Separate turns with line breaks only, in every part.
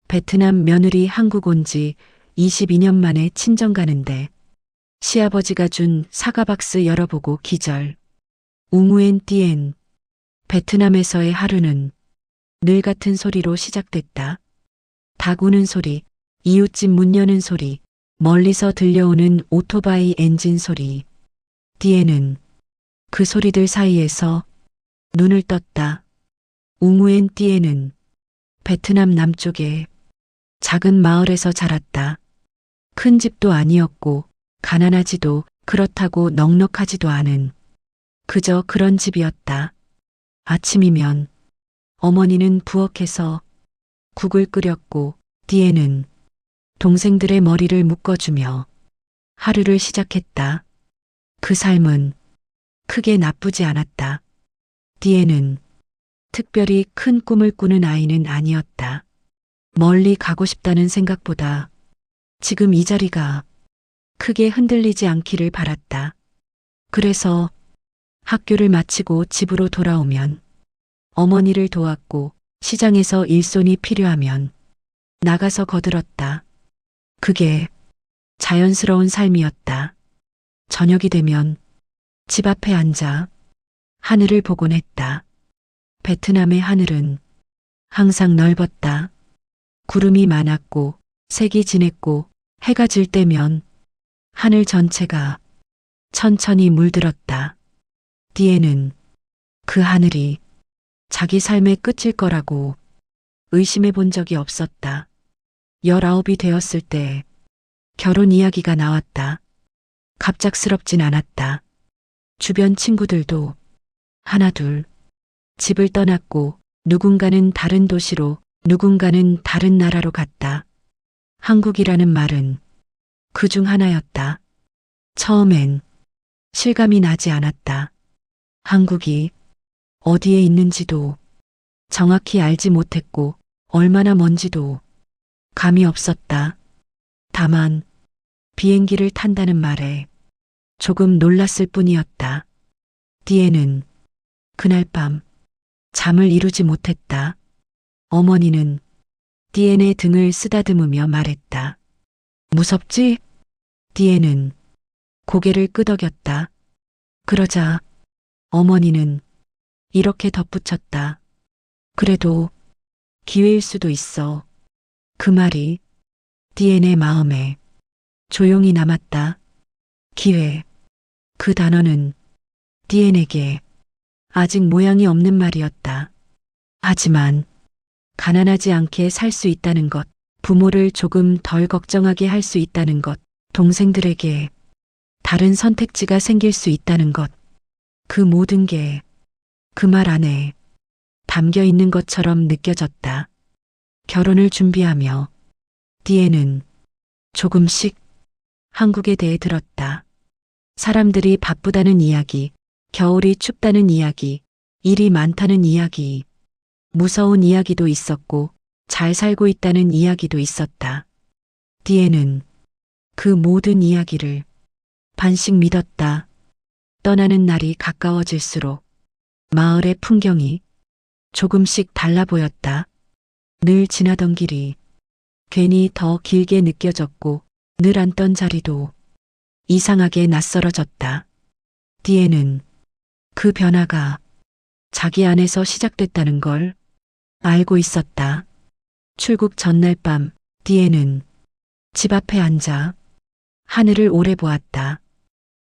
베트남 며느리 한국 온 지 22년 만에 친정 가는데 시아버지가 준 사과 박스 열어보고 기절. 웅우엔 띠엔. 베트남에서의 하루는 늘 같은 소리로 시작됐다. 닭 우는 소리, 이웃집 문 여는 소리, 멀리서 들려오는 오토바이 엔진 소리. 띠에는 그 소리들 사이에서 눈을 떴다. 웅우엔 띠에는 베트남 남쪽의 작은 마을에서 자랐다. 큰 집도 아니었고 가난하지도 그렇다고 넉넉하지도 않은 그저 그런 집이었다. 아침이면 어머니는 부엌에서 국을 끓였고 띠에는 동생들의 머리를 묶어주며 하루를 시작했다. 그 삶은 크게 나쁘지 않았다. 띠에는 특별히 큰 꿈을 꾸는 아이는 아니었다. 멀리 가고 싶다는 생각보다 지금 이 자리가 크게 흔들리지 않기를 바랐다. 그래서 학교를 마치고 집으로 돌아오면 어머니를 도왔고 시장에서 일손이 필요하면 나가서 거들었다. 그게 자연스러운 삶이었다. 저녁이 되면 집 앞에 앉아 하늘을 보곤 했다. 베트남의 하늘은 항상 넓었다. 구름이 많았고 색이 진했고 해가 질 때면 하늘 전체가 천천히 물들었다. 띠에는 그 하늘이 자기 삶의 끝일 거라고 의심해 본 적이 없었다. 19이 되었을 때 결혼 이야기가 나왔다. 갑작스럽진 않았다. 주변 친구들도 하나둘 집을 떠났고 누군가는 다른 도시로 누군가는 다른 나라로 갔다. 한국이라는 말은 그 중 하나였다. 처음엔 실감이 나지 않았다. 한국이 어디에 있는지도 정확히 알지 못했고 얼마나 먼지도 감이 없었다. 다만 비행기를 탄다는 말에 조금 놀랐을 뿐이었다. 띠에는 그날 밤 잠을 이루지 못했다. 어머니는 띠엔의 등을 쓰다듬으며 말했다. 무섭지? 띠에는 고개를 끄덕였다. 그러자 어머니는 이렇게 덧붙였다. 그래도 기회일 수도 있어. 그 말이 띠엔의 마음에 조용히 남았다. 기회. 그 단어는 띠엔에게 아직 모양이 없는 말이었다. 하지만 가난하지 않게 살 수 있다는 것, 부모를 조금 덜 걱정하게 할 수 있다는 것, 동생들에게 다른 선택지가 생길 수 있다는 것, 그 모든 게 그 말 안에 담겨 있는 것처럼 느껴졌다. 결혼을 준비하며 띠에는 조금씩 한국에 대해 들었다. 사람들이 바쁘다는 이야기, 겨울이 춥다는 이야기, 일이 많다는 이야기, 무서운 이야기도 있었고 잘 살고 있다는 이야기도 있었다. 띠에는 그 모든 이야기를 반씩 믿었다. 떠나는 날이 가까워질수록 마을의 풍경이 조금씩 달라 보였다. 늘 지나던 길이 괜히 더 길게 느껴졌고 늘 앉던 자리도 이상하게 낯설어졌다. 띠에는 그 변화가 자기 안에서 시작됐다는 걸 알고 있었다. 출국 전날 밤 띠에는 집 앞에 앉아 하늘을 오래 보았다.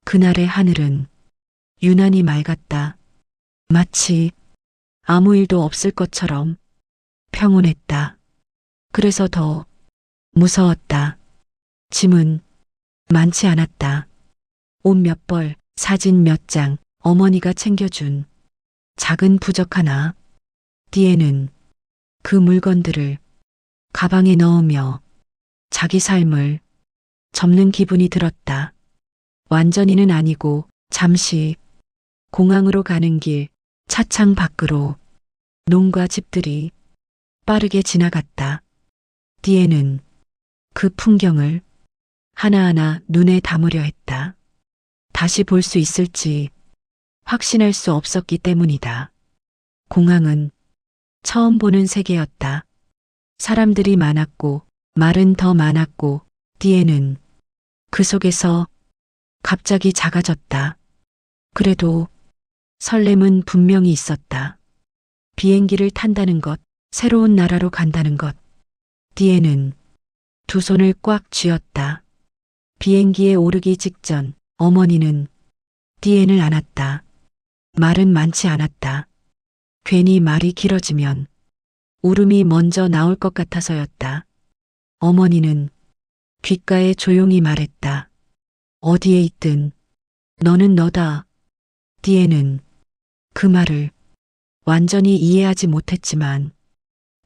그날의 하늘은 유난히 맑았다. 마치 아무 일도 없을 것처럼 평온했다. 그래서 더 무서웠다. 짐은 많지 않았다. 옷 몇 벌, 사진 몇 장, 어머니가 챙겨준 작은 부적 하나. 띠에는 그 물건들을 가방에 넣으며 자기 삶을 접는 기분이 들었다. 완전히는 아니고 잠시 공항으로 가는 길, 차창 밖으로 농가 집들이 빠르게 지나갔다. 띠에는 그 풍경을 하나하나 눈에 담으려 했다. 다시 볼 수 있을지 확신할 수 없었기 때문이다. 공항은 처음 보는 세계였다. 사람들이 많았고 말은 더 많았고 뒤에는 그 속에서 갑자기 작아졌다. 그래도 설렘은 분명히 있었다. 비행기를 탄다는 것, 새로운 나라로 간다는 것. 뒤에는 두 손을 꽉 쥐었다. 비행기에 오르기 직전 어머니는 뒤엔을 안았다. 말은 많지 않았다. 괜히 말이 길어지면 울음이 먼저 나올 것 같아서였다. 어머니는 귓가에 조용히 말했다. 어디에 있든 너는 너다. 뒤에는 그 말을 완전히 이해하지 못했지만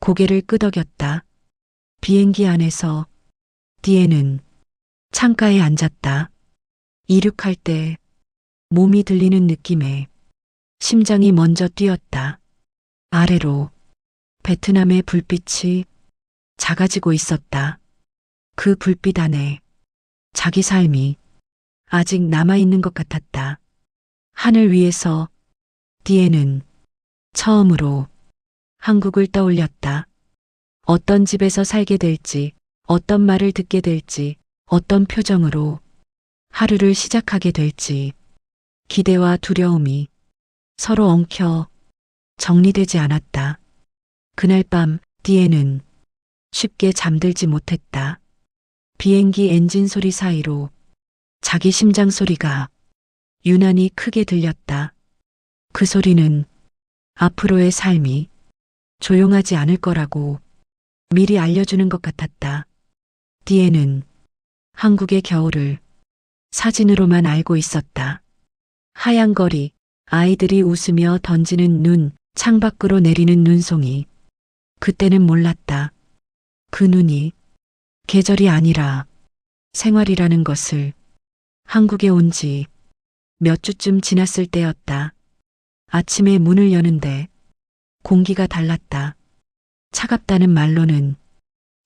고개를 끄덕였다. 비행기 안에서 뒤에는 창가에 앉았다. 이륙할 때 몸이 들리는 느낌에 심장이 먼저 뛰었다. 아래로 베트남의 불빛이 작아지고 있었다. 그 불빛 안에 자기 삶이 아직 남아있는 것 같았다. 하늘 위에서 뒤에는 처음으로 한국을 떠올렸다. 어떤 집에서 살게 될지, 어떤 말을 듣게 될지, 어떤 표정으로 하루를 시작하게 될지, 기대와 두려움이 서로 엉켜 정리되지 않았다. 그날 밤 뒤에는 쉽게 잠들지 못했다. 비행기 엔진 소리 사이로 자기 심장 소리가 유난히 크게 들렸다. 그 소리는 앞으로의 삶이 조용하지 않을 거라고 미리 알려주는 것 같았다. 뒤에는 한국의 겨울을 사진으로만 알고 있었다. 하얀 거리, 아이들이 웃으며 던지는 눈, 창밖으로 내리는 눈송이. 그때는 몰랐다. 그 눈이 계절이 아니라 생활이라는 것을. 한국에 온 지 몇 주쯤 지났을 때였다. 아침에 문을 여는데 공기가 달랐다. 차갑다는 말로는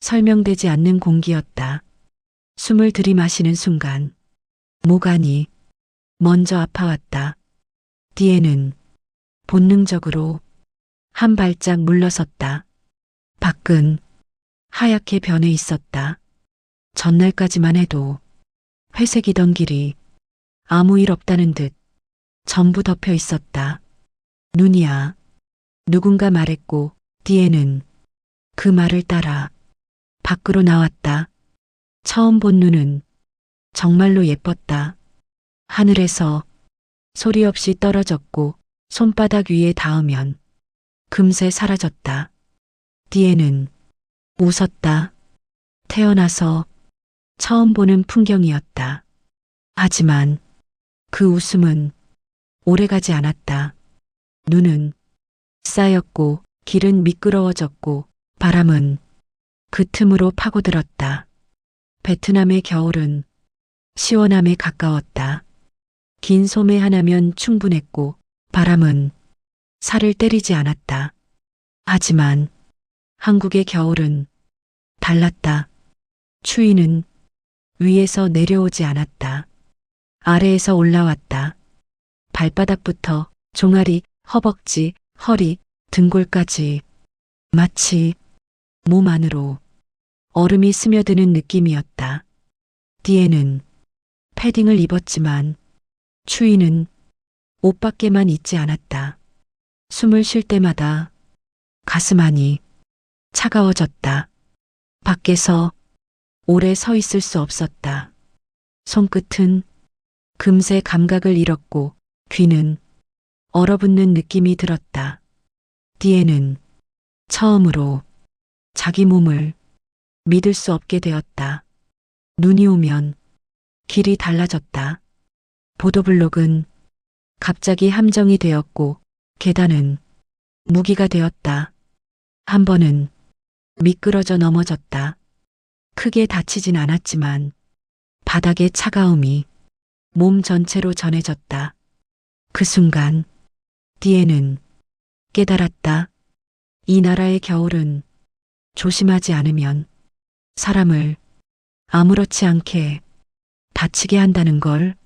설명되지 않는 공기였다. 숨을 들이마시는 순간 목 안이 먼저 아파왔다. 뒤에는 본능적으로 한 발짝 물러섰다. 밖은 하얗게 변해 있었다. 전날까지만 해도 회색이던 길이 아무 일 없다는 듯 전부 덮여 있었다. 눈이야. 누군가 말했고 뒤에는 그 말을 따라 밖으로 나왔다. 처음 본 눈은 정말로 예뻤다. 하늘에서 소리 없이 떨어졌고 손바닥 위에 닿으면 금세 사라졌다. 뒤에는 웃었다. 태어나서 처음 보는 풍경이었다. 하지만 그 웃음은 오래가지 않았다. 눈은 쌓였고 길은 미끄러워졌고 바람은 그 틈으로 파고들었다. 베트남의 겨울은 시원함에 가까웠다. 긴 소매 하나면 충분했고 바람은 살을 때리지 않았다. 하지만 한국의 겨울은 달랐다. 추위는 위에서 내려오지 않았다. 아래에서 올라왔다. 발바닥부터 종아리, 허벅지, 허리, 등골까지 마치 몸 안으로 얼음이 스며드는 느낌이었다. 뒤에는 패딩을 입었지만 추위는 옷 밖에만 있지 않았다. 숨을 쉴 때마다 가슴 안이 차가워졌다. 밖에서 오래 서 있을 수 없었다. 손끝은 금세 감각을 잃었고 귀는 얼어붙는 느낌이 들었다. 뒤에는 처음으로 자기 몸을 믿을 수 없게 되었다. 눈이 오면 길이 달라졌다. 보도블록은 갑자기 함정이 되었고 계단은 무기가 되었다. 한 번은 미끄러져 넘어졌다. 크게 다치진 않았지만 바닥의 차가움이 몸 전체로 전해졌다. 그 순간 뒤에는 깨달았다. 이 나라의 겨울은 조심하지 않으면 사람을 아무렇지 않게 다치게 한다는 걸.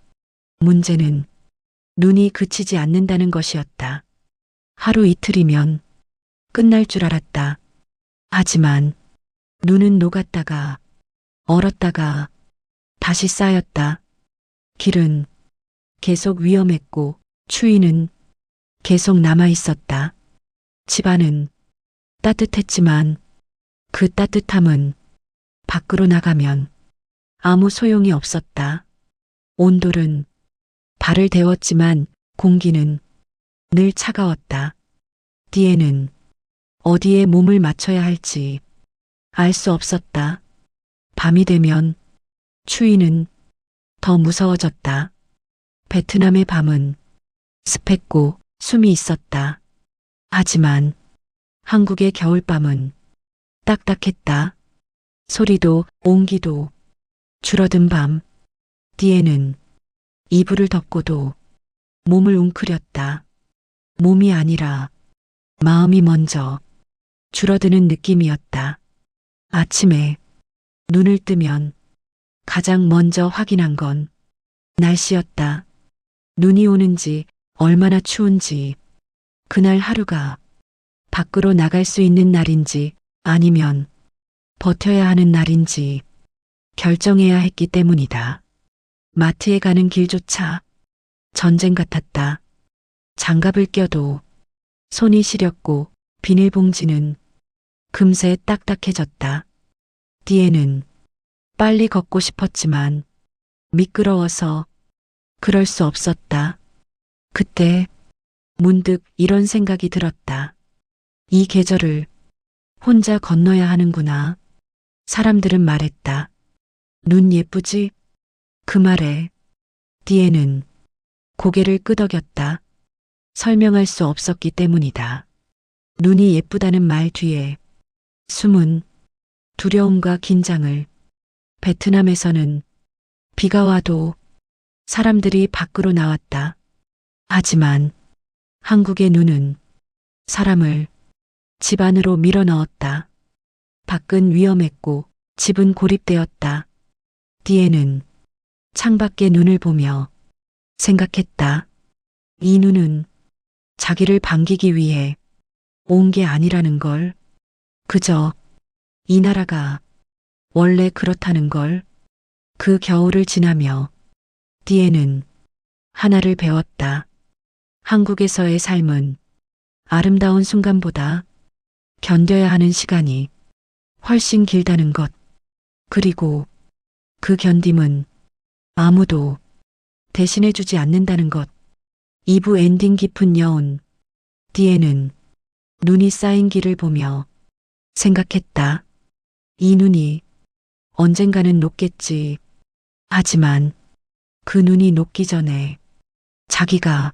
문제는 눈이 그치지 않는다는 것이었다. 하루 이틀이면 끝날 줄 알았다. 하지만 눈은 녹았다가 얼었다가 다시 쌓였다. 길은 계속 위험했고 추위는 계속 남아 있었다. 집안은 따뜻했지만 그 따뜻함은 밖으로 나가면 아무 소용이 없었다. 온돌은 발을 데웠지만 공기는 늘 차가웠다. 뒤에는 어디에 몸을 맞춰야 할지 알 수 없었다. 밤이 되면 추위는 더 무서워졌다. 베트남의 밤은 습했고 숨이 있었다. 하지만 한국의 겨울밤은 딱딱했다. 소리도 온기도 줄어든 밤. 뒤에는 이불을 덮고도 몸을 웅크렸다. 몸이 아니라 마음이 먼저 줄어드는 느낌이었다. 아침에 눈을 뜨면 가장 먼저 확인한 건 날씨였다. 눈이 오는지 얼마나 추운지, 그날 하루가 밖으로 나갈 수 있는 날인지 아니면 버텨야 하는 날인지 결정해야 했기 때문이다. 마트에 가는 길조차 전쟁 같았다. 장갑을 껴도 손이 시렸고 비닐봉지는 금세 딱딱해졌다. 뒤에는 빨리 걷고 싶었지만 미끄러워서 그럴 수 없었다. 그때 문득 이런 생각이 들었다. 이 계절을 혼자 건너야 하는구나. 사람들은 말했다. 눈 예쁘지? 그 말에 뒤에는 고개를 끄덕였다. 설명할 수 없었기 때문이다. 눈이 예쁘다는 말 뒤에 숨은 두려움과 긴장을. 베트남에서는 비가 와도 사람들이 밖으로 나왔다. 하지만 한국의 눈은 사람을 집 안으로 밀어 넣었다. 밖은 위험했고 집은 고립되었다. 뒤에는 창밖에 눈을 보며 생각했다. 이 눈은 자기를 반기기 위해 온 게 아니라는 걸. 그저 이 나라가 원래 그렇다는 걸. 그 겨울을 지나며 뒤에는 하나를 배웠다. 한국에서의 삶은 아름다운 순간보다 견뎌야 하는 시간이 훨씬 길다는 것. 그리고 그 견딤은 아무도 대신해주지 않는다는 것. 2부 엔딩 깊은 여운. 뒤에는 눈이 쌓인 길을 보며 생각했다. 이 눈이 언젠가는 녹겠지. 하지만 그 눈이 녹기 전에 자기가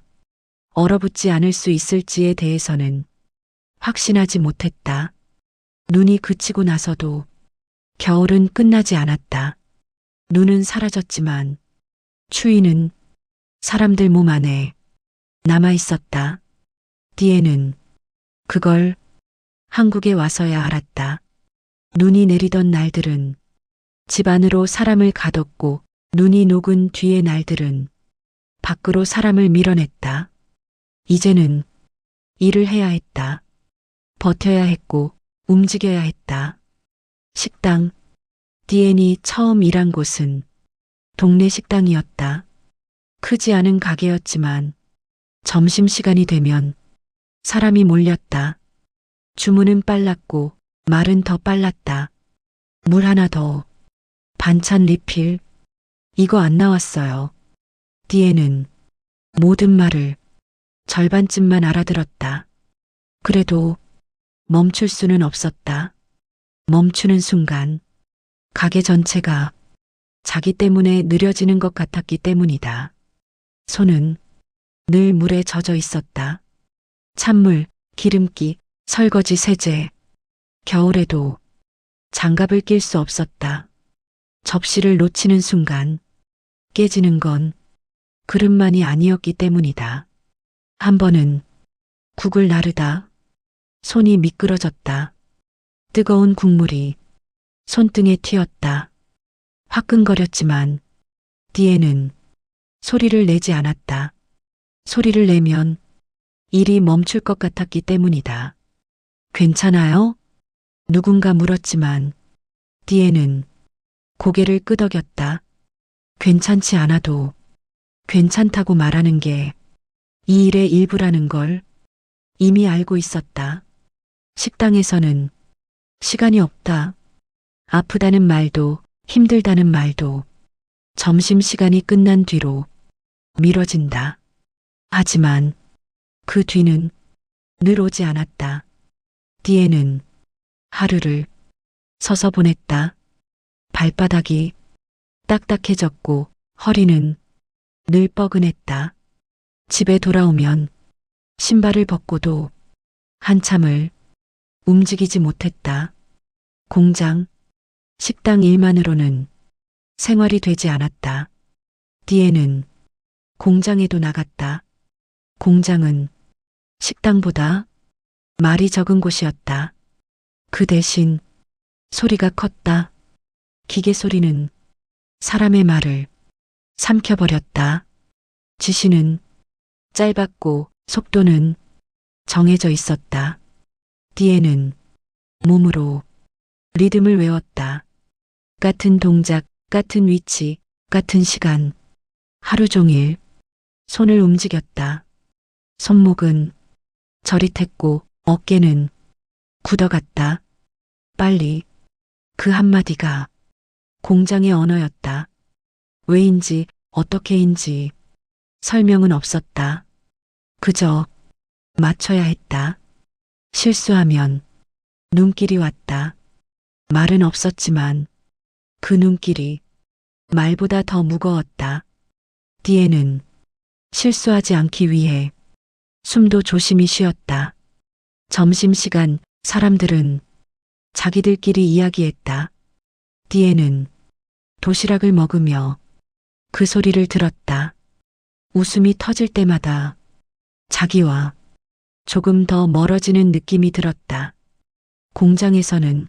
얼어붙지 않을 수 있을지에 대해서는 확신하지 못했다. 눈이 그치고 나서도 겨울은 끝나지 않았다. 눈은 사라졌지만 추위는 사람들 몸 안에 남아 있었다. 뒤에는 그걸 한국에 와서야 알았다. 눈이 내리던 날들은 집 안으로 사람을 가뒀고 눈이 녹은 뒤의 날들은 밖으로 사람을 밀어냈다. 이제는 일을 해야 했다. 버텨야 했고 움직여야 했다. 식당. 디엔이 처음 일한 곳은 동네 식당이었다. 크지 않은 가게였지만 점심시간이 되면 사람이 몰렸다. 주문은 빨랐고 말은 더 빨랐다. 물 하나 더. 반찬 리필. 이거 안 나왔어요. 디에는 모든 말을 절반쯤만 알아들었다. 그래도 멈출 수는 없었다. 멈추는 순간 가게 전체가 자기 때문에 느려지는 것 같았기 때문이다. 손은 늘 물에 젖어 있었다. 찬물, 기름기, 설거지 세제. 겨울에도 장갑을 낄 수 없었다. 접시를 놓치는 순간 깨지는 건 그릇만이 아니었기 때문이다. 한 번은 국을 나르다 손이 미끄러졌다. 뜨거운 국물이 손등에 튀었다. 화끈거렸지만 뒤에는 소리를 내지 않았다. 소리를 내면 일이 멈출 것 같았기 때문이다. 괜찮아요? 누군가 물었지만 디에는 고개를 끄덕였다. 괜찮지 않아도 괜찮다고 말하는 게 이 일의 일부라는 걸 이미 알고 있었다. 식당에서는 시간이 없다. 아프다는 말도 힘들다는 말도 점심시간이 끝난 뒤로 미뤄진다. 하지만 그 뒤는 늘 오지 않았다. 디에는 하루를 서서 보냈다. 발바닥이 딱딱해졌고 허리는 늘 뻐근했다. 집에 돌아오면 신발을 벗고도 한참을 움직이지 못했다. 공장, 식당 일만으로는 생활이 되지 않았다. 디에는 공장에도 나갔다. 공장은 식당보다 말이 적은 곳이었다. 그 대신 소리가 컸다. 기계 소리는 사람의 말을 삼켜버렸다. 지시는 짧았고 속도는 정해져 있었다. 디에는 몸으로 리듬을 외웠다. 같은 동작, 같은 위치, 같은 시간. 하루 종일 손을 움직였다. 손목은 저릿했고 어깨는 굳어갔다. 빨리. 그 한마디가 공장의 언어였다. 왜인지 어떻게인지 설명은 없었다. 그저 맞춰야 했다. 실수하면 눈길이 왔다. 말은 없었지만 그 눈길이 말보다 더 무거웠다. 디에는 실수하지 않기 위해 숨도 조심히 쉬었다. 점심시간 사람들은 자기들끼리 이야기했다. 디에는 도시락을 먹으며 그 소리를 들었다. 웃음이 터질 때마다 자기와 조금 더 멀어지는 느낌이 들었다. 공장에서는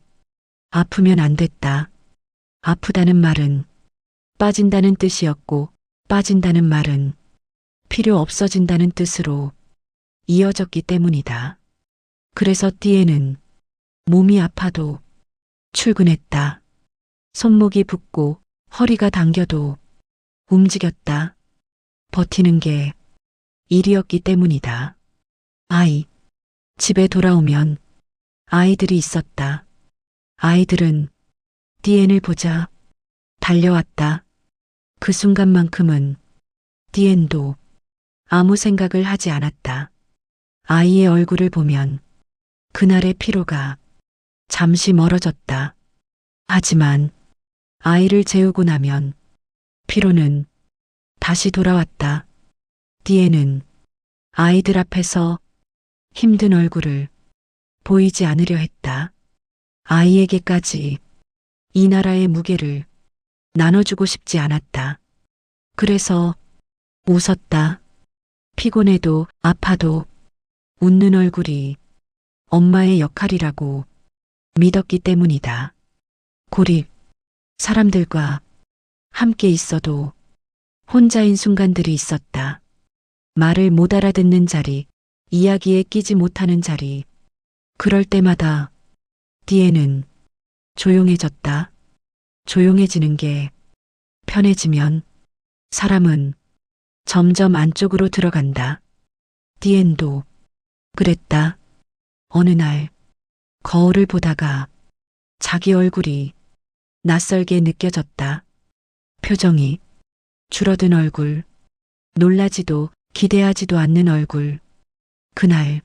아프면 안 됐다. 아프다는 말은 빠진다는 뜻이었고 빠진다는 말은 필요 없어진다는 뜻으로 이어졌기 때문이다. 그래서 디에는 몸이 아파도 출근했다. 손목이 붓고 허리가 당겨도 움직였다. 버티는 게 일이었기 때문이다. 집에 돌아오면 아이들이 있었다. 아이들은 디엔을 보자 달려왔다. 그 순간만큼은 디엔도 아무 생각을 하지 않았다. 아이의 얼굴을 보면 그날의 피로가 잠시 멀어졌다. 하지만 아이를 재우고 나면 피로는 다시 돌아왔다. 디에는 아이들 앞에서 힘든 얼굴을 보이지 않으려 했다. 아이에게까지 이 나라의 무게를 나눠주고 싶지 않았다. 그래서 웃었다. 피곤해도 아파도 웃는 얼굴이 엄마의 역할이라고 믿었기 때문이다. 고립, 사람들과 함께 있어도 혼자인 순간들이 있었다. 말을 못 알아듣는 자리, 이야기에 끼지 못하는 자리. 그럴 때마다 디에는 조용해졌다. 조용해지는 게 편해지면 사람은 점점 안쪽으로 들어간다. 디엔도 그랬다. 어느 날 거울을 보다가 자기 얼굴이 낯설게 느껴졌다. 표정이 줄어든 얼굴, 놀라지도 기대하지도 않는 얼굴. 그날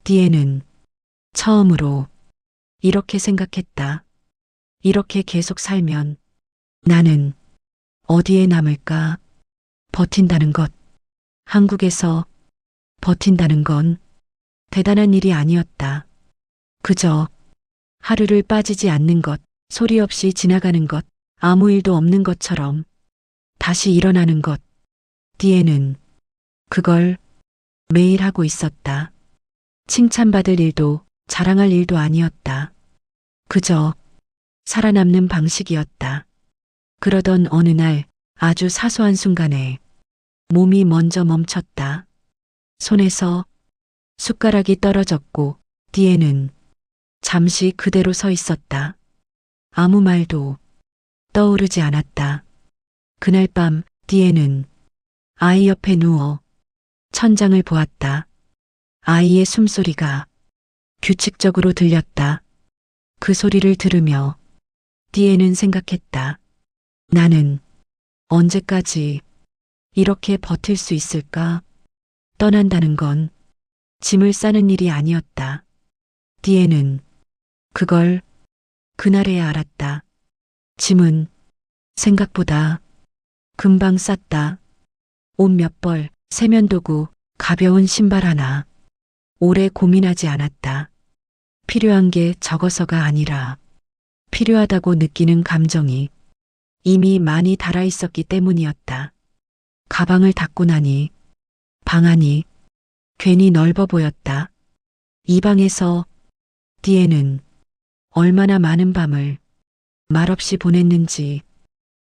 디에는 처음으로 이렇게 생각했다. 이렇게 계속 살면 나는 어디에 남을까? 버틴다는 것. 한국에서 버틴다는 건 대단한 일이 아니었다. 그저 하루를 빠지지 않는 것, 소리 없이 지나가는 것, 아무 일도 없는 것처럼 다시 일어나는 것. 디에는 그걸 매일 하고 있었다. 칭찬받을 일도 자랑할 일도 아니었다. 그저 살아남는 방식이었다. 그러던 어느 날 아주 사소한 순간에 몸이 먼저 멈췄다. 손에서 숟가락이 떨어졌고 디에는 잠시 그대로 서 있었다. 아무 말도 떠오르지 않았다. 그날 밤 디에는 아이 옆에 누워 천장을 보았다. 아이의 숨소리가 규칙적으로 들렸다. 그 소리를 들으며 디에는 생각했다. 나는 언제까지 이렇게 버틸 수 있을까? 떠난다는 건 짐을 싸는 일이 아니었다. 디에는 그걸 그날에야 알았다. 짐은 생각보다 금방 쌌다. 옷 몇 벌, 세면도구, 가벼운 신발 하나. 오래 고민하지 않았다. 필요한 게 적어서가 아니라 필요하다고 느끼는 감정이 이미 많이 달아 있었기 때문이었다. 가방을 닫고 나니 방 안이 괜히 넓어 보였다. 이 방에서 디에는 얼마나 많은 밤을 말없이 보냈는지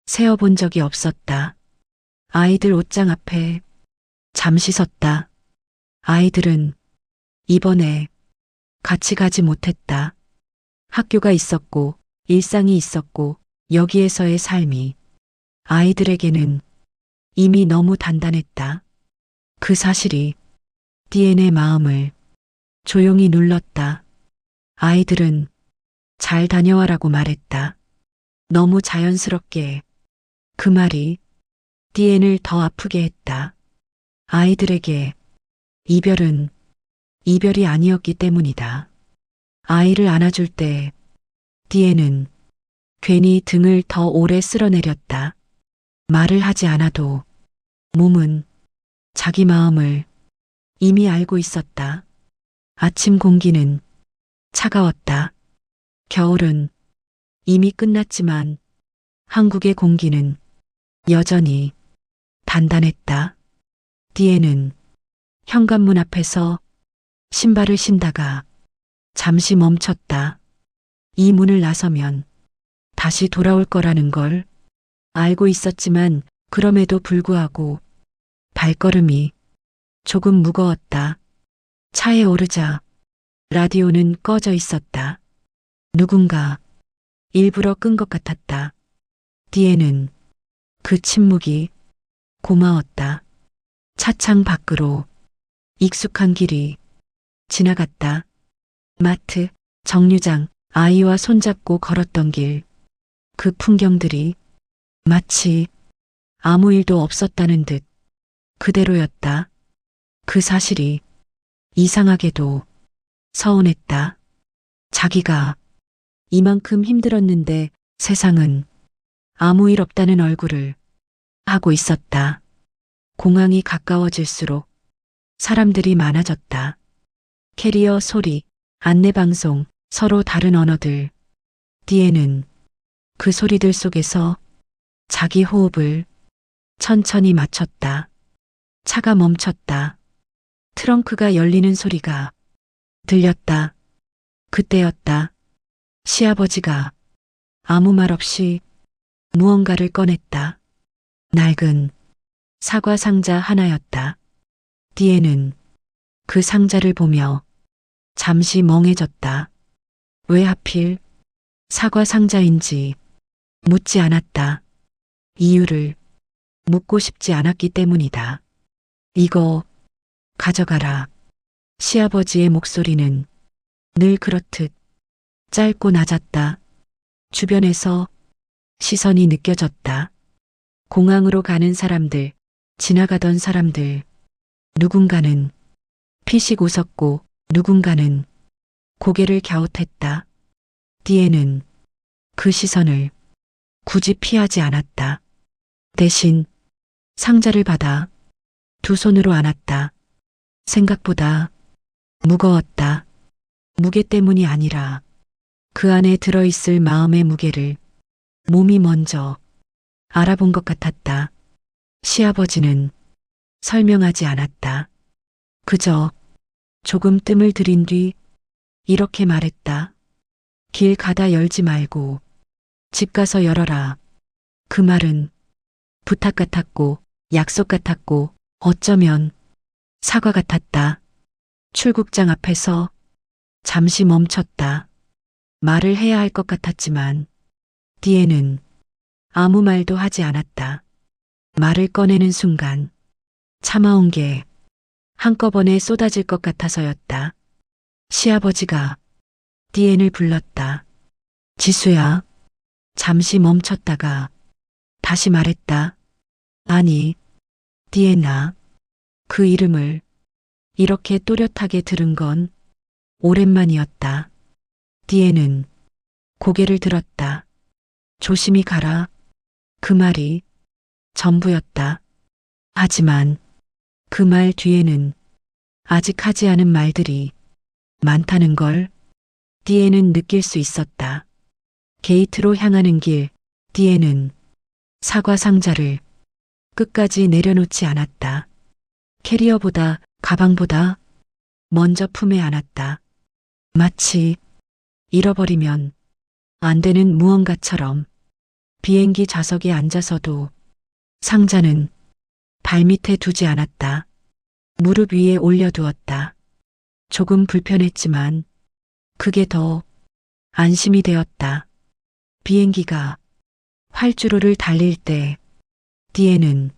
세어본 적이 없었다. 아이들 옷장 앞에 잠시 섰다. 아이들은 이번에 같이 가지 못했다. 학교가 있었고 일상이 있었고 여기에서의 삶이 아이들에게는 이미 너무 단단했다. 그 사실이 디엔의 마음을 조용히 눌렀다. 아이들은 잘 다녀와라고 말했다. 너무 자연스럽게 그 말이 디엔을 더 아프게 했다. 아이들에게 이별은 이별이 아니었기 때문이다. 아이를 안아줄 때 디엔은 괜히 등을 더 오래 쓸어내렸다. 말을 하지 않아도 몸은 자기 마음을 이미 알고 있었다. 아침 공기는 차가웠다. 겨울은 이미 끝났지만 한국의 공기는 여전히 단단했다. 디에는 현관문 앞에서 신발을 신다가 잠시 멈췄다. 이 문을 나서면 다시 돌아올 거라는 걸 알고 있었지만 그럼에도 불구하고 발걸음이 조금 무거웠다. 차에 오르자 라디오는 꺼져 있었다. 누군가 일부러 끈 것 같았다. 디에는 그 침묵이 고마웠다. 차창 밖으로 익숙한 길이 지나갔다. 마트, 정류장, 아이와 손잡고 걸었던 길. 그 풍경들이 마치 아무 일도 없었다는 듯 그대로였다. 그 사실이 이상하게도 서운했다. 자기가 이만큼 힘들었는데 세상은 아무 일 없다는 얼굴을 하고 있었다. 공항이 가까워질수록 사람들이 많아졌다. 캐리어 소리, 안내방송, 서로 다른 언어들. 디에는 그 소리들 속에서 자기 호흡을 천천히 맞췄다. 차가 멈췄다. 트렁크가 열리는 소리가 들렸다. 그때였다. 시아버지가 아무 말 없이 무언가를 꺼냈다. 낡은 사과 상자 하나였다. 디에는 그 상자를 보며 잠시 멍해졌다. 왜 하필 사과 상자인지 묻지 않았다. 이유를 묻고 싶지 않았기 때문이다. 이거 가져가라. 시아버지의 목소리는 늘 그렇듯 짧고 낮았다. 주변에서 시선이 느껴졌다. 공항으로 가는 사람들, 지나가던 사람들. 누군가는 피식 웃었고 누군가는 고개를 갸웃했다. 디에는 그 시선을 굳이 피하지 않았다. 대신 상자를 받아 두 손으로 안았다. 생각보다 무거웠다. 무게 때문이 아니라 그 안에 들어있을 마음의 무게를 몸이 먼저 알아본 것 같았다. 시아버지는 설명하지 않았다. 그저 조금 뜸을 들인 뒤 이렇게 말했다. 길 가다 열지 말고 집 가서 열어라. 그 말은 부탁 같았고 약속 같았고 어쩌면 사과 같았다. 출국장 앞에서 잠시 멈췄다. 말을 해야 할 것 같았지만 디에는 아무 말도 하지 않았다. 말을 꺼내는 순간 참아온 게 한꺼번에 쏟아질 것 같아서였다. 시아버지가 디엔을 불렀다. 지수야. 잠시 멈췄다가 다시 말했다. 아니, 디엔아. 그 이름을 이렇게 또렷하게 들은 건 오랜만이었다. 디엔은 고개를 들었다. 조심히 가라. 그 말이 전부였다. 하지만 그 말 뒤에는 아직 하지 않은 말들이 많다는 걸 디에는 느낄 수 있었다. 게이트로 향하는 길, 디에는 사과 상자를 끝까지 내려놓지 않았다. 캐리어보다 가방보다 먼저 품에 안았다. 마치 잃어버리면 안 되는 무언가처럼 비행기 좌석에 앉아서도 상자는 발밑에 두지 않았다. 무릎 위에 올려두었다. 조금 불편했지만 그게 더 안심이 되었다. 비행기가 활주로를 달릴 때 디에는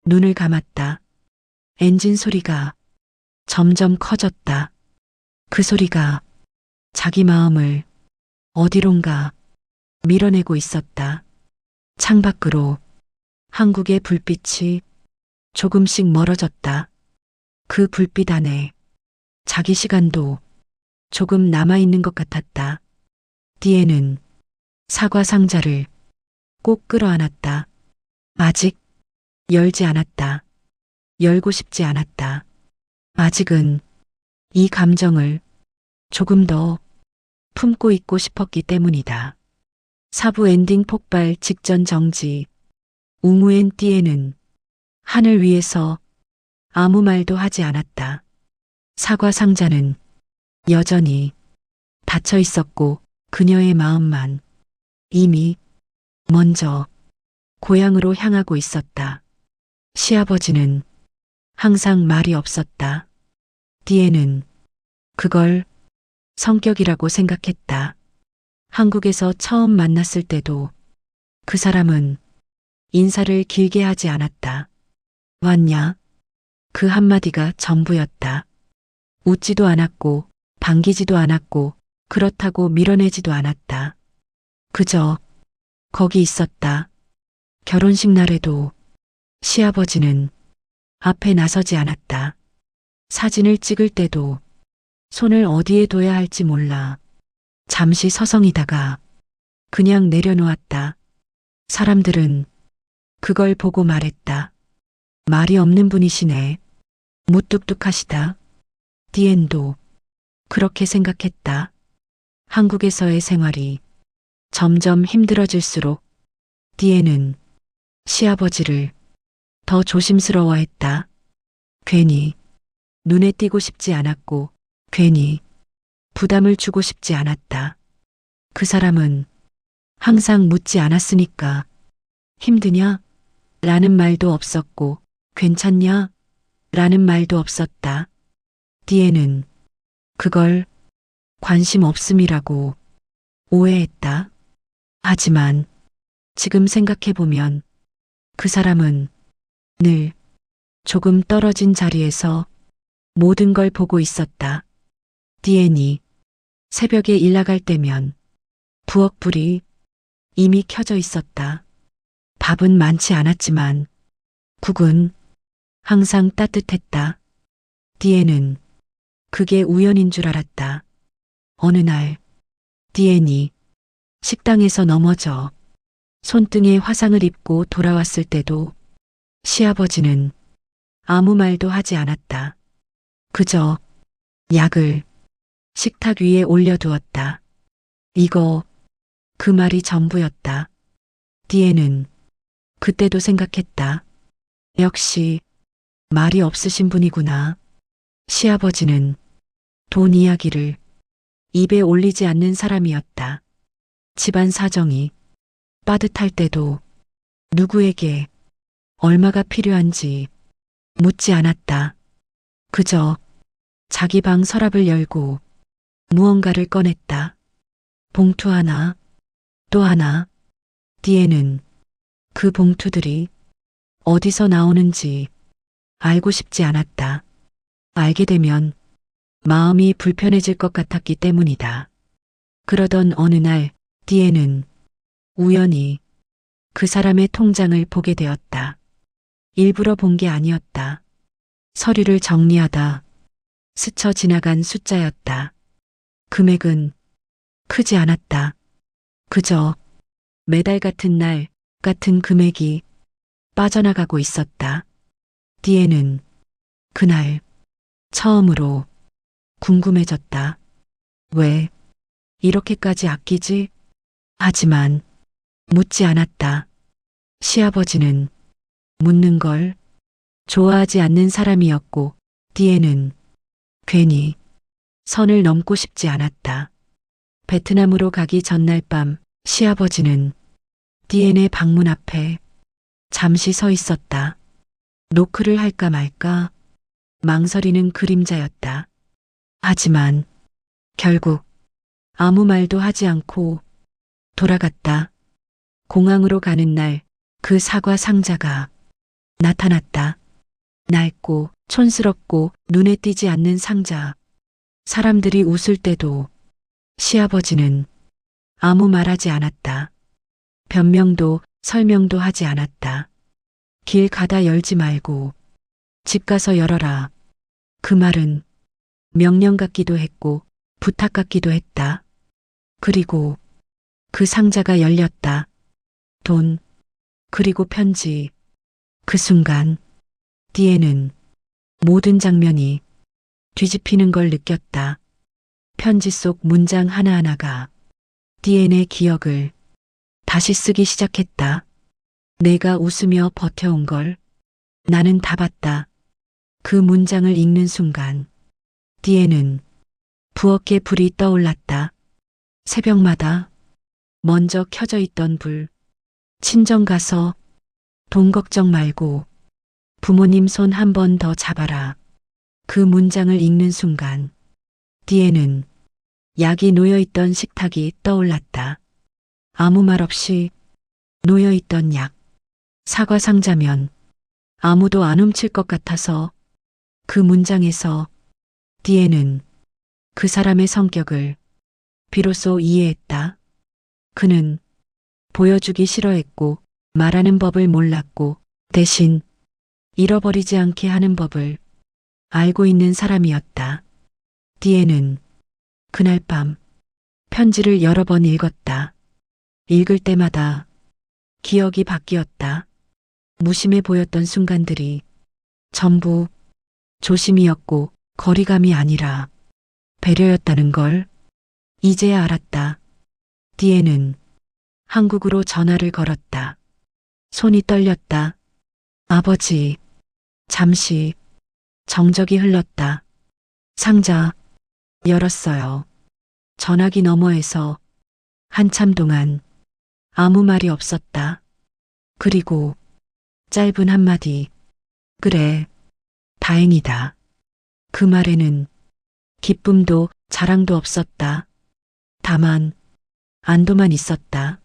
눈을 감았다. 엔진 소리가 점점 커졌다. 그 소리가 자기 마음을 어디론가 밀어내고 있었다. 창밖으로 한국의 불빛이 조금씩 멀어졌다. 그 불빛 안에 자기 시간도 조금 남아있는 것 같았다. 디에는 사과 상자를 꼭 끌어안았다. 아직 열지 않았다. 열고 싶지 않았다. 아직은 이 감정을 조금 더 품고 있고 싶었기 때문이다. 사부 엔딩 폭발 직전 정지. 웅우엔 띠에는 하늘 위에서 아무 말도 하지 않았다. 사과 상자는 여전히 닫혀 있었고 그녀의 마음만 이미 먼저 고향으로 향하고 있었다. 시아버지는 항상 말이 없었다. 디에는 그걸 성격이라고 생각했다. 한국에서 처음 만났을 때도 그 사람은 인사를 길게 하지 않았다. 왔냐? 그 한마디가 전부였다. 웃지도 않았고 반기지도 않았고 그렇다고 밀어내지도 않았다. 그저 거기 있었다. 결혼식 날에도 시아버지는 앞에 나서지 않았다. 사진을 찍을 때도 손을 어디에 둬야 할지 몰라 잠시 서성이다가 그냥 내려놓았다. 사람들은 그걸 보고 말했다. 말이 없는 분이시네. 무뚝뚝하시다. 디엔도 그렇게 생각했다. 한국에서의 생활이 점점 힘들어질수록 디에는 시아버지를 더 조심스러워했다. 괜히 눈에 띄고 싶지 않았고 괜히 부담을 주고 싶지 않았다. 그 사람은 항상 묻지 않았으니까 힘드냐? 라는 말도 없었고 괜찮냐? 라는 말도 없었다. 디에는 그걸 관심 없음이라고 오해했다. 하지만 지금 생각해보면 그 사람은 늘 조금 떨어진 자리에서 모든 걸 보고 있었다. 디엔이 새벽에 일 나갈 때면 부엌불이 이미 켜져 있었다. 밥은 많지 않았지만 국은 항상 따뜻했다. 디엔은 그게 우연인 줄 알았다. 어느 날 디엔이 식당에서 넘어져 손등에 화상을 입고 돌아왔을 때도 시아버지는 아무 말도 하지 않았다. 그저 약을 식탁 위에 올려두었다. 이거 그 말이 전부였다. 디에는 그때도 생각했다. 역시 말이 없으신 분이구나. 시아버지는 돈 이야기를 입에 올리지 않는 사람이었다. 집안 사정이 빠듯할 때도 누구에게 얼마가 필요한지 묻지 않았다. 그저 자기 방 서랍을 열고 무언가를 꺼냈다. 봉투 하나, 또 하나, 뒤에는 그 봉투들이 어디서 나오는지 알고 싶지 않았다. 알게 되면 마음이 불편해질 것 같았기 때문이다. 그러던 어느 날 뒤에는 우연히 그 사람의 통장을 보게 되었다. 일부러 본 게 아니었다. 서류를 정리하다 스쳐 지나간 숫자였다. 금액은 크지 않았다. 그저 매달 같은 날 같은 금액이 빠져나가고 있었다. 뒤에는 그날 처음으로 궁금해졌다. 왜 이렇게까지 아끼지? 하지만 묻지 않았다. 시아버지는 묻는 걸 좋아하지 않는 사람이었고 뒤에는 괜히 선을 넘고 싶지 않았다. 베트남으로 가기 전날 밤 시아버지는 디엔의 방문 앞에 잠시 서 있었다. 노크를 할까 말까 망설이는 그림자였다. 하지만 결국 아무 말도 하지 않고 돌아갔다. 공항으로 가는 날 그 사과 상자가 나타났다. 낡고 촌스럽고 눈에 띄지 않는 상자. 사람들이 웃을 때도 시아버지는 아무 말하지 않았다. 변명도 설명도 하지 않았다. 길 가다 열지 말고 집 가서 열어라. 그 말은 명령 같기도 했고 부탁 같기도 했다. 그리고 그 상자가 열렸다. 돈, 그리고 편지. 그 순간 뒤에는 모든 장면이 뒤집히는 걸 느꼈다. 편지 속 문장 하나하나가 디엔의 기억을 다시 쓰기 시작했다. 내가 웃으며 버텨온 걸 나는 다 봤다. 그 문장을 읽는 순간 디엔은 부엌에 불이 떠올랐다. 새벽마다 먼저 켜져 있던 불. 친정 가서 돈 걱정 말고 부모님 손 한 번 더 잡아라. 그 문장을 읽는 순간 뒤에는 약이 놓여있던 식탁이 떠올랐다. 아무 말 없이 놓여있던 약. 사과 상자면 아무도 안 훔칠 것 같아서 그 문장에서 뒤에는 그 사람의 성격을 비로소 이해했다. 그는 보여주기 싫어했고 말하는 법을 몰랐고 대신 잃어버리지 않게 하는 법을 알고 있는 사람이었다. 뒤에는 그날 밤 편지를 여러 번 읽었다. 읽을 때마다 기억이 바뀌었다. 무심해 보였던 순간들이 전부 조심이었고 거리감이 아니라 배려였다는 걸 이제야 알았다. 뒤에는 한국으로 전화를 걸었다. 손이 떨렸다. 아버지, 잠시 정적이 흘렀다. 상자 열었어요. 전화기 너머에서 한참 동안 아무 말이 없었다. 그리고 짧은 한마디. 그래, 다행이다. 그 말에는 기쁨도 자랑도 없었다. 다만 안도만 있었다.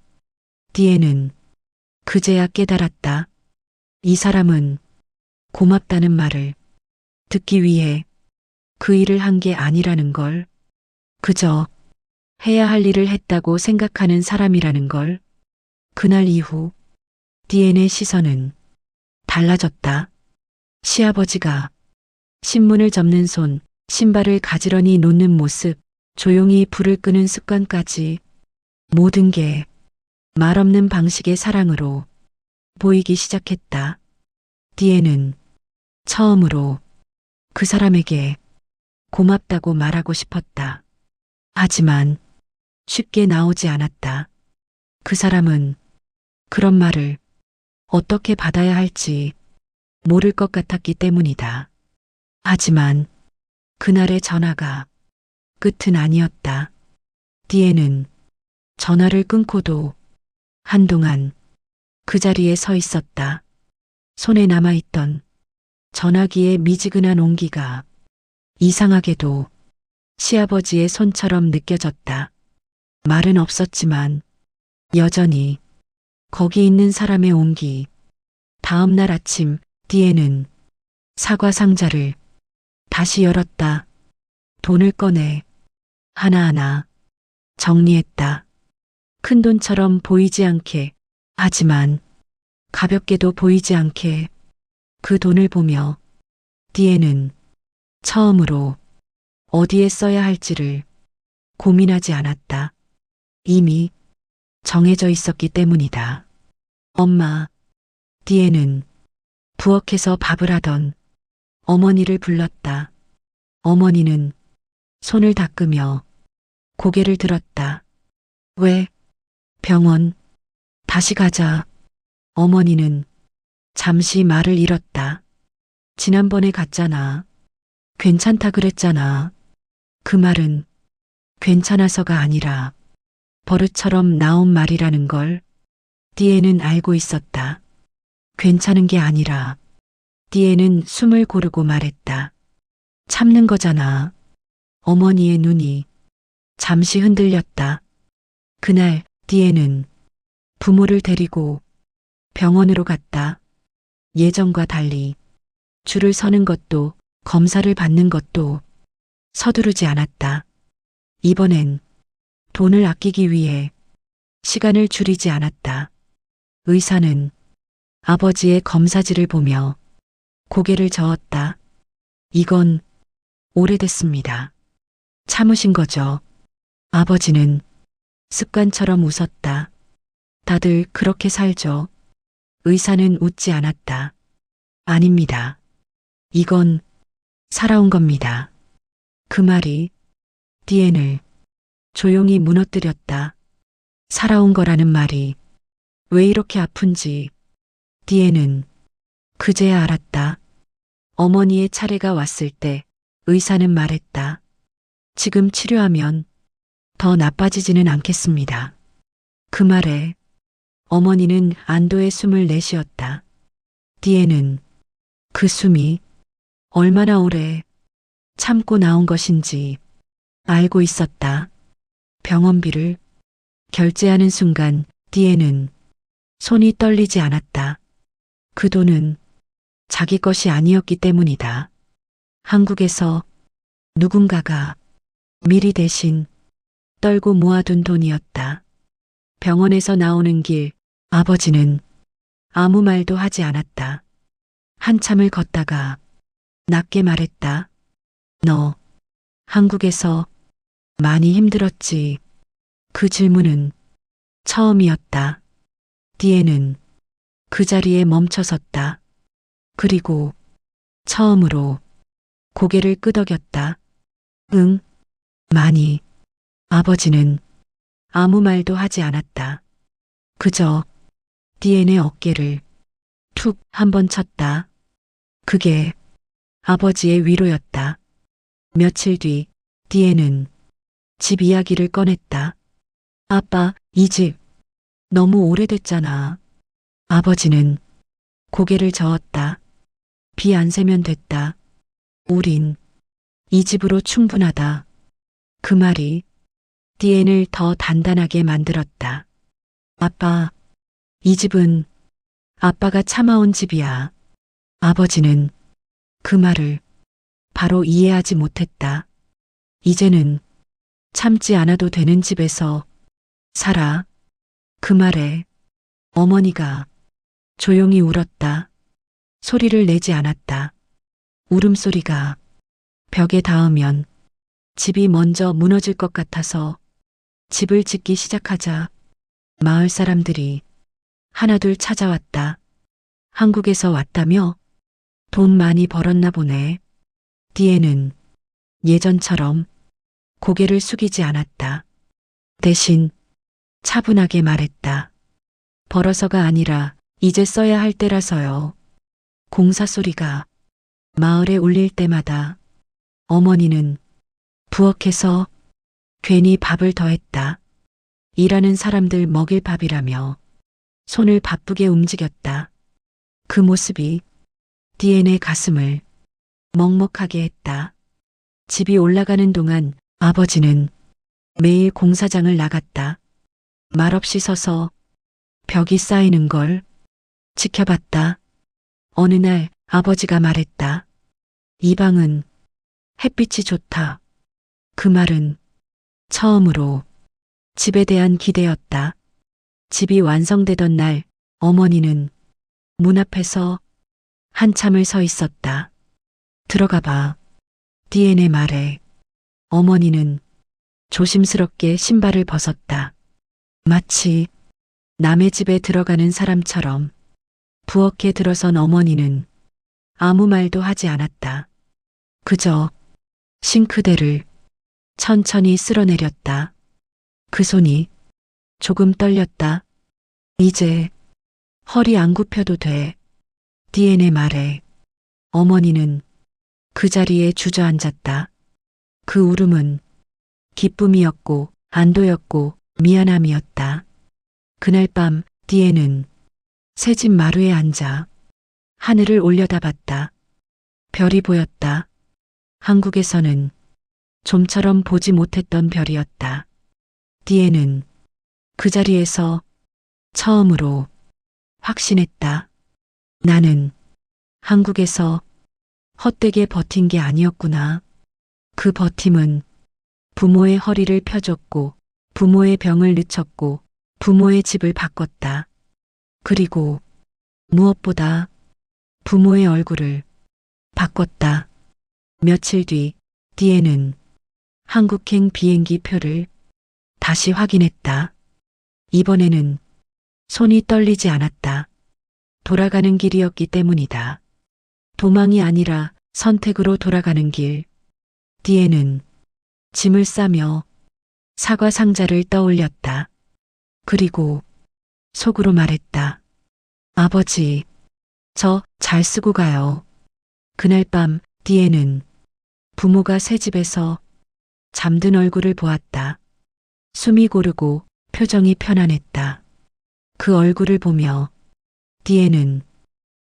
뒤에는 그제야 깨달았다. 이 사람은 고맙다는 말을 듣기 위해 그 일을 한 게 아니라는 걸, 그저 해야 할 일을 했다고 생각하는 사람이라는 걸. 그날 이후 디엔의 시선은 달라졌다. 시아버지가 신문을 접는 손, 신발을 가지런히 놓는 모습, 조용히 불을 끄는 습관까지 모든 게 말없는 방식의 사랑으로 보이기 시작했다. 뒤에는 처음으로 그 사람에게 고맙다고 말하고 싶었다. 하지만 쉽게 나오지 않았다. 그 사람은 그런 말을 어떻게 받아야 할지 모를 것 같았기 때문이다. 하지만 그날의 전화가 끝은 아니었다. 뒤에는 전화를 끊고도 한동안 그 자리에 서 있었다. 손에 남아있던 전화기의 미지근한 온기가 이상하게도 시아버지의 손처럼 느껴졌다. 말은 없었지만 여전히 거기 있는 사람의 온기. 다음 날 아침 디에는 사과 상자를 다시 열었다. 돈을 꺼내 하나하나 정리했다. 큰 돈처럼 보이지 않게, 하지만 가볍게도 보이지 않게 그 돈을 보며 디에는 처음으로 어디에 써야 할지를 고민하지 않았다. 이미 정해져 있었기 때문이다. 엄마, 디에는 부엌에서 밥을 하던 어머니를 불렀다. 어머니는 손을 닦으며 고개를 들었다. 왜? 병원. 다시 가자. 어머니는 잠시 말을 잃었다. 지난번에 갔잖아. 괜찮다 그랬잖아. 그 말은 괜찮아서가 아니라 버릇처럼 나온 말이라는 걸 디에는 알고 있었다. 괜찮은 게 아니라 디에는 숨을 고르고 말했다. 참는 거잖아. 어머니의 눈이 잠시 흔들렸다. 그날 디에는 부모를 데리고 병원으로 갔다. 예전과 달리 줄을 서는 것도 검사를 받는 것도 서두르지 않았다. 이번엔 돈을 아끼기 위해 시간을 줄이지 않았다. 의사는 아버지의 검사지를 보며 고개를 저었다. 이건 오래됐습니다. 참으신 거죠. 아버지는 습관처럼 웃었다. 다들 그렇게 살죠. 의사는 웃지 않았다. 아닙니다. 이건 살아온 겁니다. 그 말이 디엔을 조용히 무너뜨렸다. 살아온 거라는 말이 왜 이렇게 아픈지 디에는 그제야 알았다. 어머니의 차례가 왔을 때 의사는 말했다. 지금 치료하면 더 나빠지지는 않겠습니다. 그 말에 어머니는 안도의 숨을 내쉬었다. 디에는 그 숨이 얼마나 오래 참고 나온 것인지 알고 있었다. 병원비를 결제하는 순간 디에는 손이 떨리지 않았다. 그 돈은 자기 것이 아니었기 때문이다. 한국에서 누군가가 미리 대신 떨고 모아둔 돈이었다. 병원에서 나오는 길 아버지는 아무 말도 하지 않았다. 한참을 걷다가 낮게 말했다. 너 한국에서 많이 힘들었지. 그 질문은 처음이었다. 디에는 그 자리에 멈춰섰다. 그리고 처음으로 고개를 끄덕였다. 응, 많이. 아버지는 아무 말도 하지 않았다. 그저 디엔의 어깨를 툭 한 번 쳤다. 그게 아버지의 위로였다. 며칠 뒤 디엔은 집 이야기를 꺼냈다. 아빠, 이 집 너무 오래됐잖아. 아버지는 고개를 저었다. 비 안 새면 됐다. 우린 이 집으로 충분하다. 그 말이 디엔을 더 단단하게 만들었다. 아빠, 이 집은 아빠가 참아온 집이야. 아버지는 그 말을 바로 이해하지 못했다. 이제는 참지 않아도 되는 집에서 살아. 그 말에 어머니가 조용히 울었다. 소리를 내지 않았다. 울음소리가 벽에 닿으면 집이 먼저 무너질 것 같아서 집을 짓기 시작하자 마을 사람들이 하나둘 찾아왔다. 한국에서 왔다며? 돈 많이 벌었나 보네. 디에는 예전처럼 고개를 숙이지 않았다. 대신 차분하게 말했다. 벌어서가 아니라 이제 써야 할 때라서요. 공사 소리가 마을에 울릴 때마다 어머니는 부엌에서 괜히 밥을 더했다. 일하는 사람들 먹일 밥이라며 손을 바쁘게 움직였다. 그 모습이 디엔의 가슴을 먹먹하게 했다. 집이 올라가는 동안 아버지는 매일 공사장을 나갔다. 말없이 서서 벽이 쌓이는 걸 지켜봤다. 어느 날 아버지가 말했다. 이 방은 햇빛이 좋다. 그 말은 처음으로 집에 대한 기대였다. 집이 완성되던 날 어머니는 문 앞에서 한참을 서 있었다. 들어가 봐. 디엔의 말에 어머니는 조심스럽게 신발을 벗었다. 마치 남의 집에 들어가는 사람처럼 부엌에 들어선 어머니는 아무 말도 하지 않았다. 그저 싱크대를 천천히 쓸어내렸다. 그 손이 조금 떨렸다. 이제 허리 안 굽혀도 돼. 디엔의 말에 어머니는 그 자리에 주저앉았다. 그 울음은 기쁨이었고 안도였고 미안함이었다. 그날 밤 디엔은 새집 마루에 앉아 하늘을 올려다봤다. 별이 보였다. 한국에서는 좀처럼 보지 못했던 별이었다. 디엔은 그 자리에서 처음으로 확신했다. 나는 한국에서 헛되게 버틴 게 아니었구나. 그 버팀은 부모의 허리를 펴줬고 부모의 병을 늦췄고 부모의 집을 바꿨다. 그리고 무엇보다 부모의 얼굴을 바꿨다. 며칠 뒤 디엔은 한국행 비행기 표를 다시 확인했다. 이번에는 손이 떨리지 않았다. 돌아가는 길이었기 때문이다. 도망이 아니라 선택으로 돌아가는 길. 디엔은 짐을 싸며 사과 상자를 떠올렸다. 그리고 속으로 말했다. 아버지, 저 잘 쓰고 가요. 그날 밤 디엔은 부모가 새 집에서 잠든 얼굴을 보았다. 숨이 고르고 표정이 편안했다. 그 얼굴을 보며 디엔은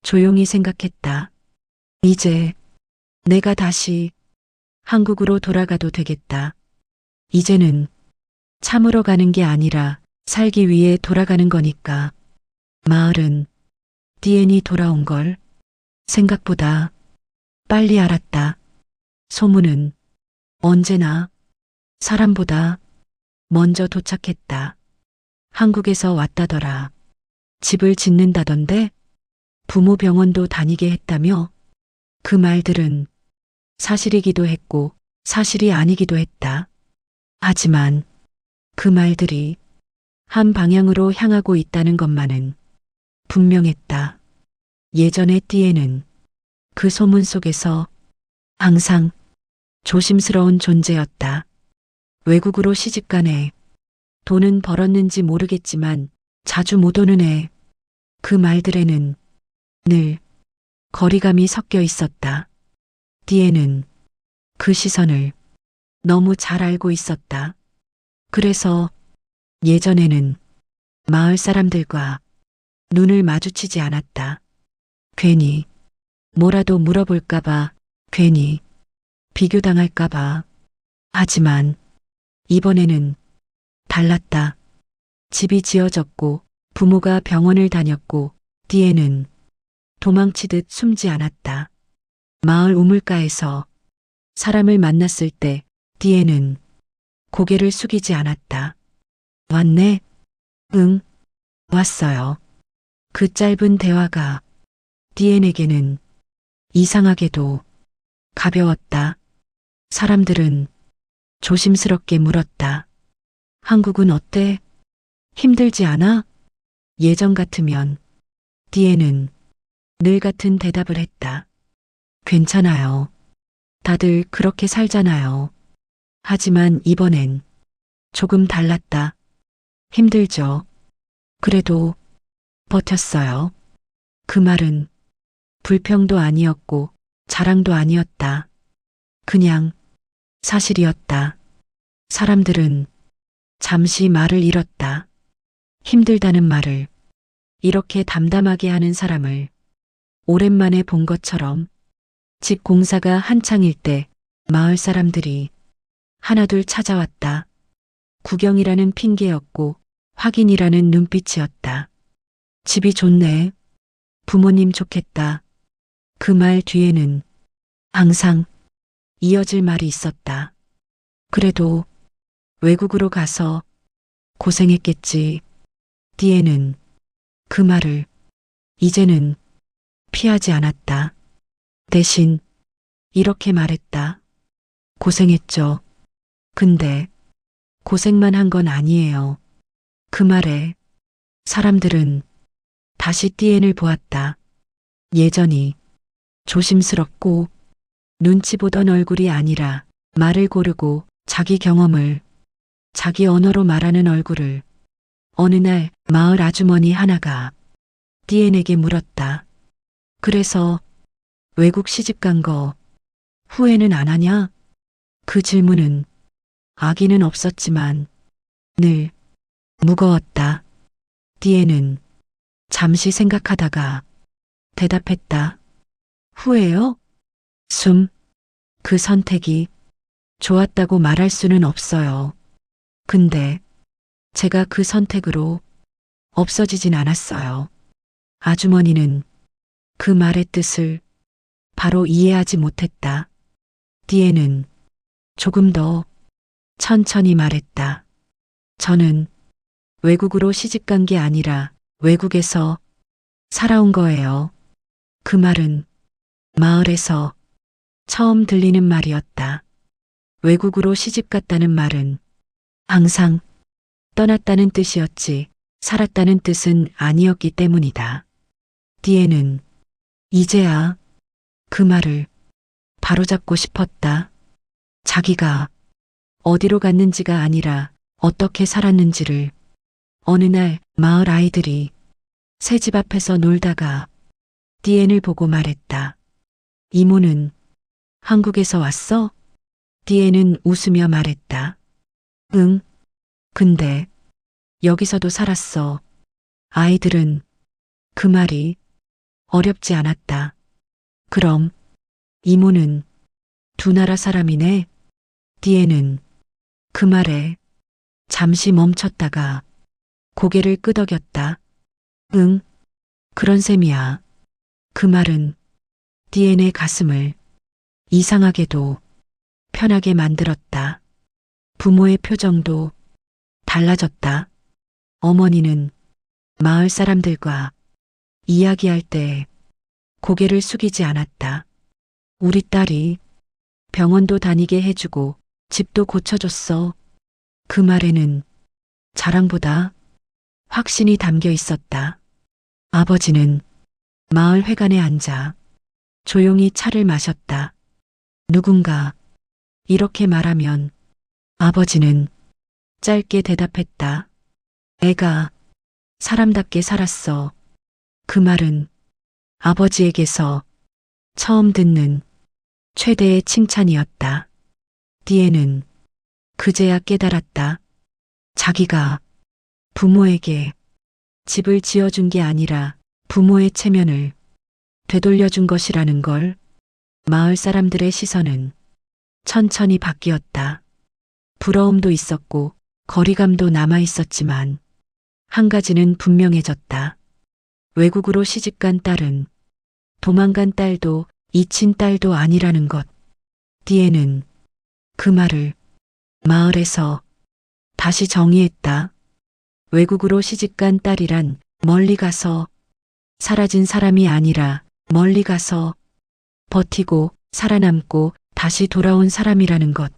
조용히 생각했다. 이제 내가 다시 한국으로 돌아가도 되겠다. 이제는 참으러 가는 게 아니라 살기 위해 돌아가는 거니까. 마을은 디엔이 돌아온 걸 생각보다 빨리 알았다. 소문은 언제나 사람보다 먼저 도착했다. 한국에서 왔다더라. 집을 짓는다던데 부모 병원도 다니게 했다며. 그 말들은 사실이기도 했고 사실이 아니기도 했다. 하지만 그 말들이 한 방향으로 향하고 있다는 것만은 분명했다. 예전의 띠에는 그 소문 속에서 항상 조심스러운 존재였다. 외국으로 시집간 애, 돈은 벌었는지 모르겠지만 자주 못 오는 애, 그 말들에는 늘 거리감이 섞여 있었다. 띠에는 그 시선을 너무 잘 알고 있었다. 그래서 예전에는 마을 사람들과 눈을 마주치지 않았다. 괜히 뭐라도 물어볼까봐, 괜히 비교당할까봐. 하지만 이번에는 달랐다. 집이 지어졌고 부모가 병원을 다녔고 디에는 도망치듯 숨지 않았다. 마을 우물가에서 사람을 만났을 때 디에는 고개를 숙이지 않았다. 왔네? 응, 왔어요. 그 짧은 대화가 디엔에게는 이상하게도 가벼웠다. 사람들은 조심스럽게 물었다. 한국은 어때? 힘들지 않아? 예전 같으면 디에는 늘 같은 대답을 했다. 괜찮아요. 다들 그렇게 살잖아요. 하지만 이번엔 조금 달랐다. 힘들죠. 그래도 버텼어요. 그 말은 불평도 아니었고 자랑도 아니었다. 그냥 사실이었다. 사람들은 잠시 말을 잃었다. 힘들다는 말을 이렇게 담담하게 하는 사람을 오랜만에 본 것처럼. 집 공사가 한창일 때 마을 사람들이 하나둘 찾아왔다. 구경이라는 핑계였고 확인이라는 눈빛이었다. 집이 좋네. 부모님 좋겠다. 그 말 뒤에는 항상 이어질 말이 있었다. 그래도 외국으로 가서 고생했겠지. 뒤에는 그 말을 이제는 피하지 않았다. 대신 이렇게 말했다. 고생했죠. 근데 고생만 한 건 아니에요. 그 말에 사람들은 다시 띠엔을 보았다. 예전이 조심스럽고 눈치 보던 얼굴이 아니라 말을 고르고 자기 경험을 자기 언어로 말하는 얼굴을 어느 날 마을 아주머니 하나가 띠엔에게 물었다. 그래서 외국 시집 간 거 후회는 안 하냐? 그 질문은 아기는 없었지만 늘 무거웠다. 띠엔은 잠시 생각하다가 대답했다. 후회요? 그 선택이 좋았다고 말할 수는 없어요. 근데 제가 그 선택으로 없어지진 않았어요. 아주머니는 그 말의 뜻을 바로 이해하지 못했다. 뒤에는 조금 더 천천히 말했다. 저는 외국으로 시집 간 게 아니라 외국에서 살아온 거예요. 그 말은 마을에서 처음 들리는 말이었다. 외국으로 시집 갔다는 말은 항상 떠났다는 뜻이었지 살았다는 뜻은 아니었기 때문이다. 뒤에는 이제야 그 말을 바로잡고 싶었다. 자기가 어디로 갔는지가 아니라 어떻게 살았는지를. 어느 날 마을 아이들이 새 집 앞에서 놀다가 디엔을 보고 말했다. 이모는 한국에서 왔어? 디엔은 웃으며 말했다. 응. 근데 여기서도 살았어. 아이들은 그 말이 어렵지 않았다. 그럼 이모는 두 나라 사람이네. 디엔은 그 말에 잠시 멈췄다가 고개를 끄덕였다. 응, 그런 셈이야. 그 말은 디엔의 가슴을 이상하게도 편하게 만들었다. 부모의 표정도 달라졌다. 어머니는 마을 사람들과 이야기할 때 고개를 숙이지 않았다. 우리 딸이 병원도 다니게 해주고 집도 고쳐줬어. 그 말에는 자랑보다 확신이 담겨 있었다. 아버지는 마을 회관에 앉아 조용히 차를 마셨다. 누군가 이렇게 말하면 아버지는 짧게 대답했다. 애가 사람답게 살았어. 그 말은 아버지에게서 처음 듣는 최대의 칭찬이었다. 디에는 그제야 깨달았다. 자기가 부모에게 집을 지어준 게 아니라 부모의 체면을 되돌려준 것이라는 걸. 마을 사람들의 시선은 천천히 바뀌었다. 부러움도 있었고 거리감도 남아 있었지만 한 가지는 분명해졌다. 외국으로 시집간 딸은 도망간 딸도 잊힌 딸도 아니라는 것. 디에는 그 말을 마을에서 다시 정의했다. 외국으로 시집간 딸이란 멀리 가서 사라진 사람이 아니라 멀리 가서 버티고 살아남고 다시 돌아온 사람이라는 것.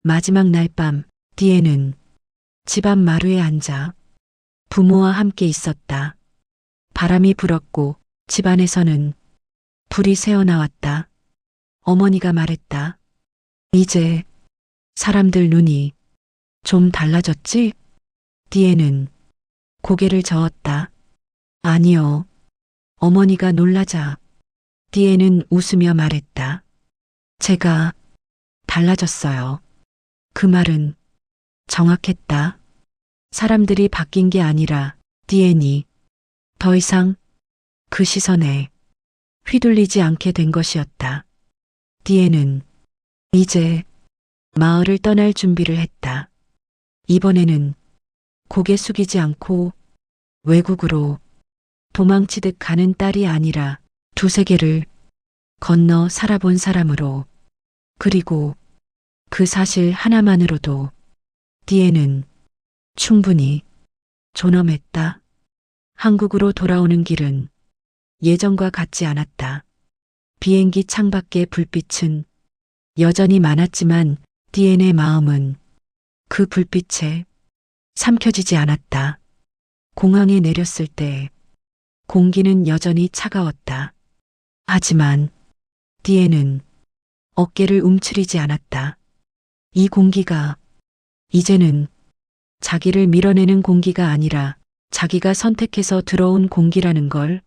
마지막 날 밤 디에는 집 앞 마루에 앉아 부모와 함께 있었다. 바람이 불었고 집 안에서는 불이 새어나왔다. 어머니가 말했다. 이제 사람들 눈이 좀 달라졌지? 디에는 고개를 저었다. 아니요. 어머니가 놀라자 디에는 웃으며 말했다. 제가 달라졌어요. 그 말은 정확했다. 사람들이 바뀐 게 아니라 디엔이 더 이상 그 시선에 휘둘리지 않게 된 것이었다. 디에는 이제 마을을 떠날 준비를 했다. 이번에는 고개 숙이지 않고 외국으로 도망치듯 가는 딸이 아니라 두세 개를 건너 살아본 사람으로, 그리고 그 사실 하나만으로도 디에는 충분히 존엄했다. 한국으로 돌아오는 길은 예전과 같지 않았다. 비행기 창밖의 불빛은 여전히 많았지만 디엔의 마음은 그 불빛에 삼켜지지 않았다. 공항에 내렸을 때 공기는 여전히 차가웠다. 하지만 디엔은 어깨를 움츠리지 않았다. 이 공기가 이제는 자기를 밀어내는 공기가 아니라 자기가 선택해서 들어온 공기라는 걸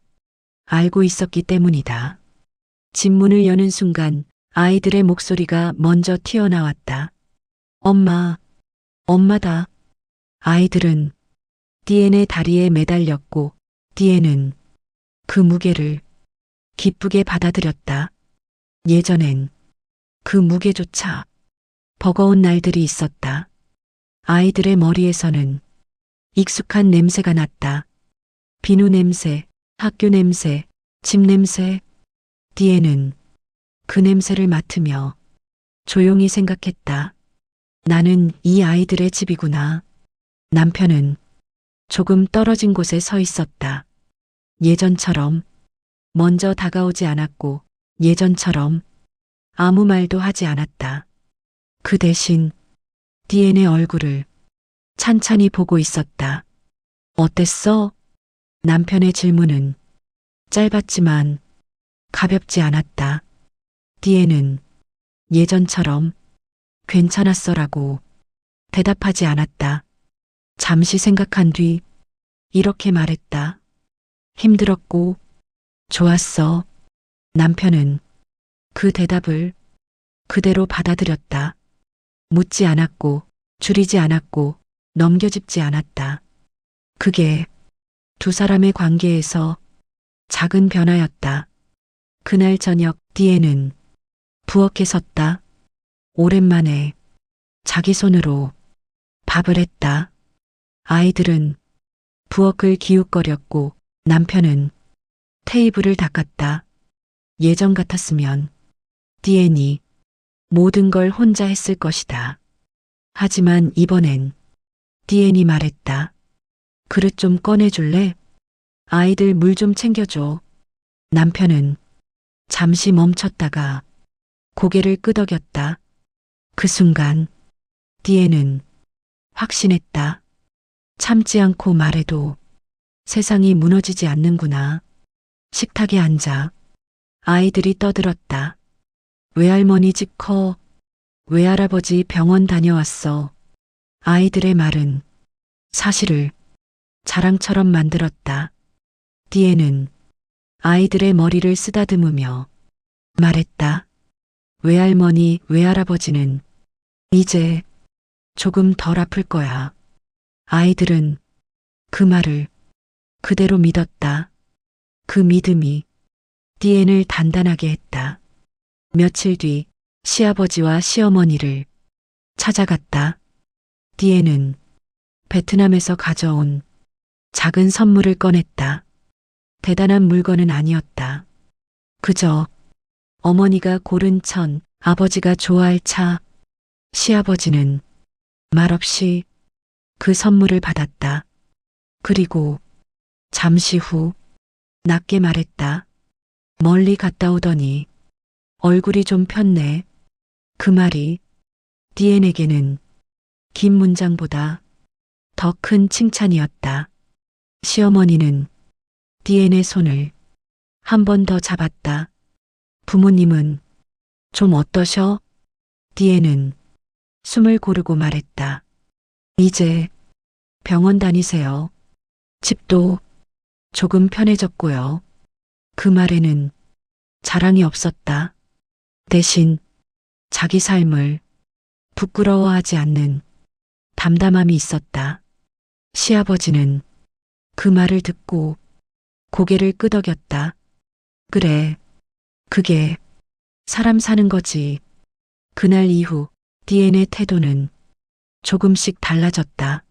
알고 있었기 때문이다. 집문을 여는 순간 아이들의 목소리가 먼저 튀어나왔다. 엄마, 엄마다. 아이들은 디엔의 다리에 매달렸고 디엔은 그 무게를 기쁘게 받아들였다. 예전엔 그 무게조차 버거운 날들이 있었다. 아이들의 머리에서는 익숙한 냄새가 났다. 비누 냄새, 학교 냄새, 집 냄새. 디에는 그 냄새를 맡으며 조용히 생각했다. 나는 이 아이들의 집이구나. 남편은 조금 떨어진 곳에 서 있었다. 예전처럼 먼저 다가오지 않았고 예전처럼 아무 말도 하지 않았다. 그 대신 디엔의 얼굴을 찬찬히 보고 있었다. 어땠어? 남편의 질문은 짧았지만 가볍지 않았다. 디엔은 예전처럼 괜찮았어라고 대답하지 않았다. 잠시 생각한 뒤 이렇게 말했다. 힘들었고 좋았어. 남편은 그 대답을 그대로 받아들였다. 묻지 않았고 줄이지 않았고 넘겨짚지 않았다. 그게 두 사람의 관계에서 작은 변화였다. 그날 저녁 디에는 부엌에 섰다. 오랜만에 자기 손으로 밥을 했다. 아이들은 부엌을 기웃거렸고 남편은 테이블을 닦았다. 예전 같았으면 디엔이 모든 걸 혼자 했을 것이다. 하지만 이번엔 디엔이 말했다. 그릇 좀 꺼내줄래? 아이들 물 좀 챙겨줘. 남편은 잠시 멈췄다가 고개를 끄덕였다. 그 순간 디에는 확신했다. 참지 않고 말해도 세상이 무너지지 않는구나. 식탁에 앉아 아이들이 떠들었다. 외할머니 집 커. 외할아버지 병원 다녀왔어. 아이들의 말은 사실을 자랑처럼 만들었다. 디에는 아이들의 머리를 쓰다듬으며 말했다. 외할머니, 외할아버지는 이제 조금 덜 아플 거야. 아이들은 그 말을 그대로 믿었다. 그 믿음이 디엔을 단단하게 했다. 며칠 뒤 시아버지와 시어머니를 찾아갔다. 디엔은 베트남에서 가져온 작은 선물을 꺼냈다. 대단한 물건은 아니었다. 그저 어머니가 고른 천, 아버지가 좋아할 차. 시아버지는 말없이 그 선물을 받았다. 그리고 잠시 후 낮게 말했다. 멀리 갔다 오더니 얼굴이 좀 폈네. 그 말이 디엔에게는 긴 문장보다 더 큰 칭찬이었다. 시어머니는 디엔의 손을 한 번 더 잡았다. 부모님은 좀 어떠셔? 디엔은 숨을 고르고 말했다. 이제 병원 다니세요. 집도 조금 편해졌고요. 그 말에는 자랑이 없었다. 대신 자기 삶을 부끄러워하지 않는 담담함이 있었다. 시아버지는 그 말을 듣고 고개를 끄덕였다. 그래, 그게 사람 사는 거지. 그날 이후 디엔의 태도는 조금씩 달라졌다.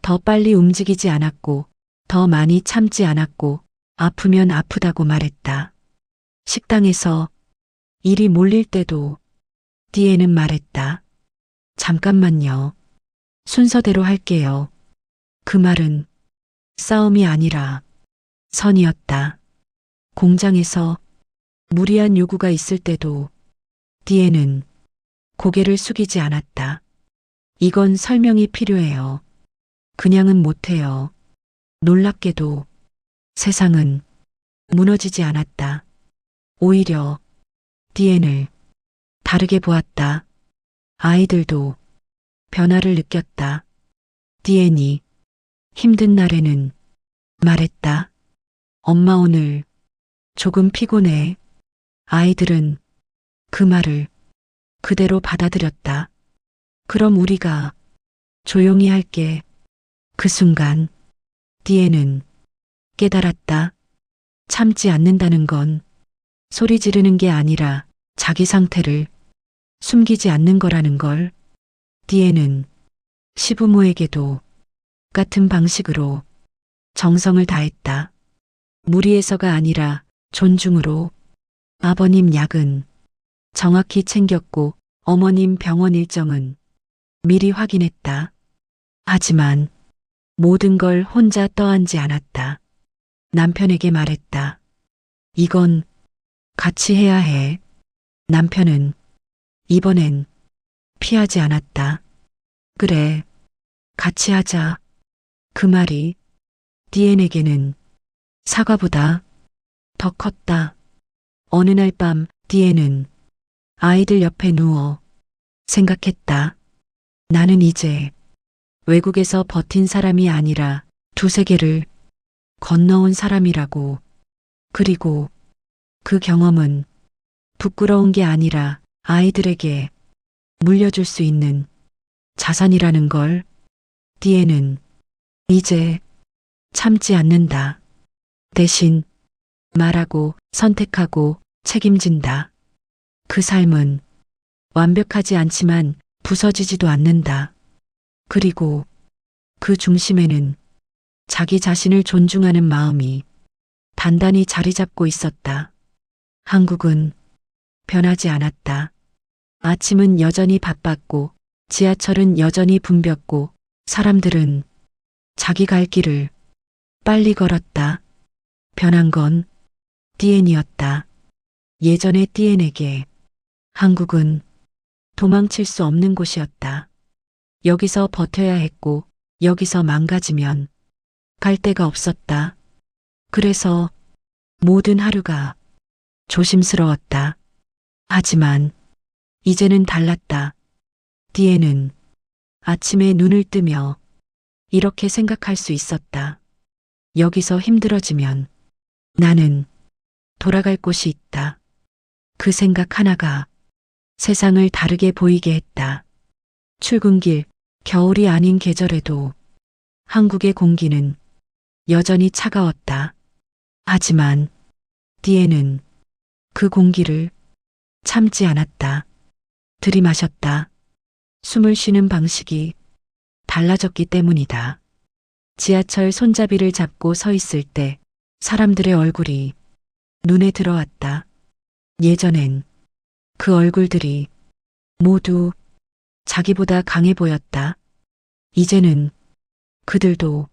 더 빨리 움직이지 않았고, 더 많이 참지 않았고, 아프면 아프다고 말했다. 식당에서 일이 몰릴 때도 디에는 말했다. 잠깐만요. 순서대로 할게요. 그 말은 싸움이 아니라 선이었다. 공장에서 무리한 요구가 있을 때도 디에는 고개를 숙이지 않았다. 이건 설명이 필요해요. 그냥은 못해요. 놀랍게도 세상은 무너지지 않았다. 오히려 디엔을 다르게 보았다. 아이들도 변화를 느꼈다. 디엔이 힘든 날에는 말했다. 엄마 오늘 조금 피곤해. 아이들은 그 말을 그대로 받아들였다. 그럼 우리가 조용히 할게. 그 순간 디에는 깨달았다. 참지 않는다는 건 소리 지르는 게 아니라 자기 상태를 숨기지 않는 거라는 걸. 디에는 시부모에게도 같은 방식으로 정성을 다했다. 무리해서가 아니라 존중으로. 아버님 약은 정확히 챙겼고 어머님 병원 일정은 미리 확인했다. 하지만 모든 걸 혼자 떠안지 않았다. 남편에게 말했다. 이건 같이 해야 해. 남편은 이번엔 피하지 않았다. 그래, 같이 하자. 그 말이 디엔에게는 사과보다 더 컸다. 어느 날 밤 디엔은 아이들 옆에 누워 생각했다. 나는 이제 외국에서 버틴 사람이 아니라 두세 개를 건너온 사람이라고. 그리고 그 경험은 부끄러운 게 아니라 아이들에게 물려줄 수 있는 자산이라는 걸. 디에는 이제 참지 않는다. 대신 말하고 선택하고 책임진다. 그 삶은 완벽하지 않지만 부서지지도 않는다. 그리고 그 중심에는 자기 자신을 존중하는 마음이 단단히 자리 잡고 있었다. 한국은 변하지 않았다. 아침은 여전히 바빴고 지하철은 여전히 붐볐고 사람들은 자기 갈 길을 빨리 걸었다. 변한 건 디엔이었다. 예전의 디엔에게 한국은 도망칠 수 없는 곳이었다. 여기서 버텨야 했고 여기서 망가지면 갈 데가 없었다. 그래서 모든 하루가 조심스러웠다. 하지만 이제는 달랐다. 디에는 아침에 눈을 뜨며 이렇게 생각할 수 있었다. 여기서 힘들어지면 나는 돌아갈 곳이 있다. 그 생각 하나가 세상을 다르게 보이게 했다. 출근길, 겨울이 아닌 계절에도 한국의 공기는 여전히 차가웠다. 하지만 디에는 그 공기를 참지 않았다. 들이마셨다. 숨을 쉬는 방식이 달라졌기 때문이다. 지하철 손잡이를 잡고 서 있을 때 사람들의 얼굴이 눈에 들어왔다. 예전엔 그 얼굴들이 모두 자기보다 강해 보였다. 이제는 그들도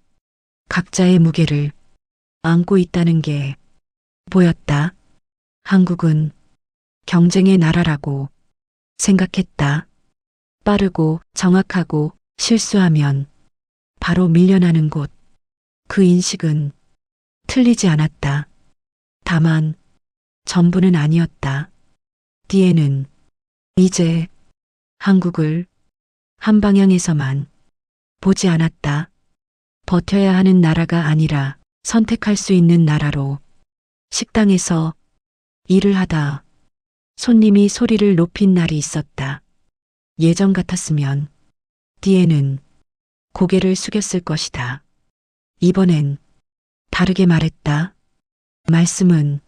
각자의 무게를 안고 있다는 게 보였다. 한국은 경쟁의 나라라고 생각했다. 빠르고 정확하고 실수하면 바로 밀려나는 곳. 그 인식은 틀리지 않았다. 다만 전부는 아니었다. 디에는 이제 한국을 한 방향에서만 보지 않았다. 버텨야 하는 나라가 아니라 선택할 수 있는 나라로. 식당에서 일을 하다 손님이 소리를 높인 날이 있었다. 예전 같았으면 디에는 고개를 숙였을 것이다. 이번엔 다르게 말했다. 말씀은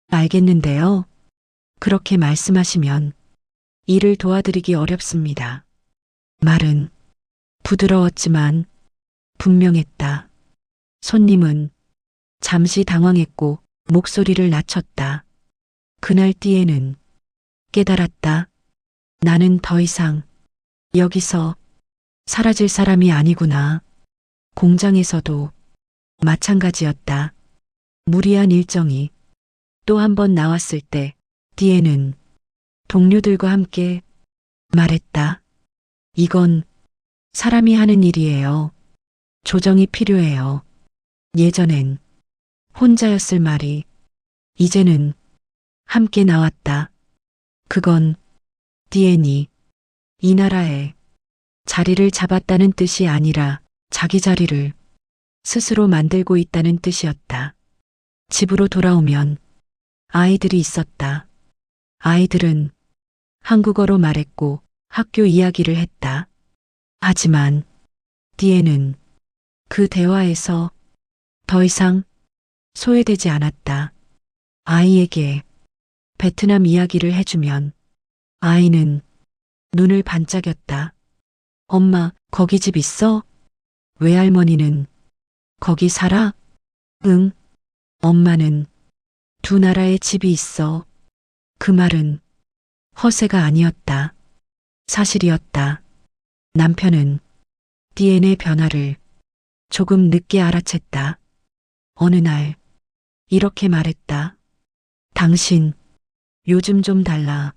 알겠는데요. 그렇게 말씀하시면 일을 도와드리기 어렵습니다. 말은 부드러웠지만 분명했다. 손님은 잠시 당황했고 목소리를 낮췄다. 그날 띠에는 깨달았다. 나는 더 이상 여기서 사라질 사람이 아니구나. 공장에서도 마찬가지였다. 무리한 일정이 또 한 번 나왔을 때 띠에는 동료들과 함께 말했다. 이건 사람이 하는 일이에요. 조정이 필요해요. 예전엔 혼자였을 말이 이제는 함께 나왔다. 그건 띠엔이 이 나라에 자리를 잡았다는 뜻이 아니라 자기 자리를 스스로 만들고 있다는 뜻이었다. 집으로 돌아오면 아이들이 있었다. 아이들은 한국어로 말했고 학교 이야기를 했다. 하지만 띠에는 그 대화에서 더 이상 소외되지 않았다. 아이에게 베트남 이야기를 해주면 아이는 눈을 반짝였다. 엄마, 거기 집 있어? 외할머니는 거기 살아? 응. 엄마는 두 나라에 집이 있어. 그 말은 허세가 아니었다. 사실이었다. 남편은 띠엔의 변화를 조금 늦게 알아챘다. 어느 날 이렇게 말했다. 당신 요즘 좀 달라.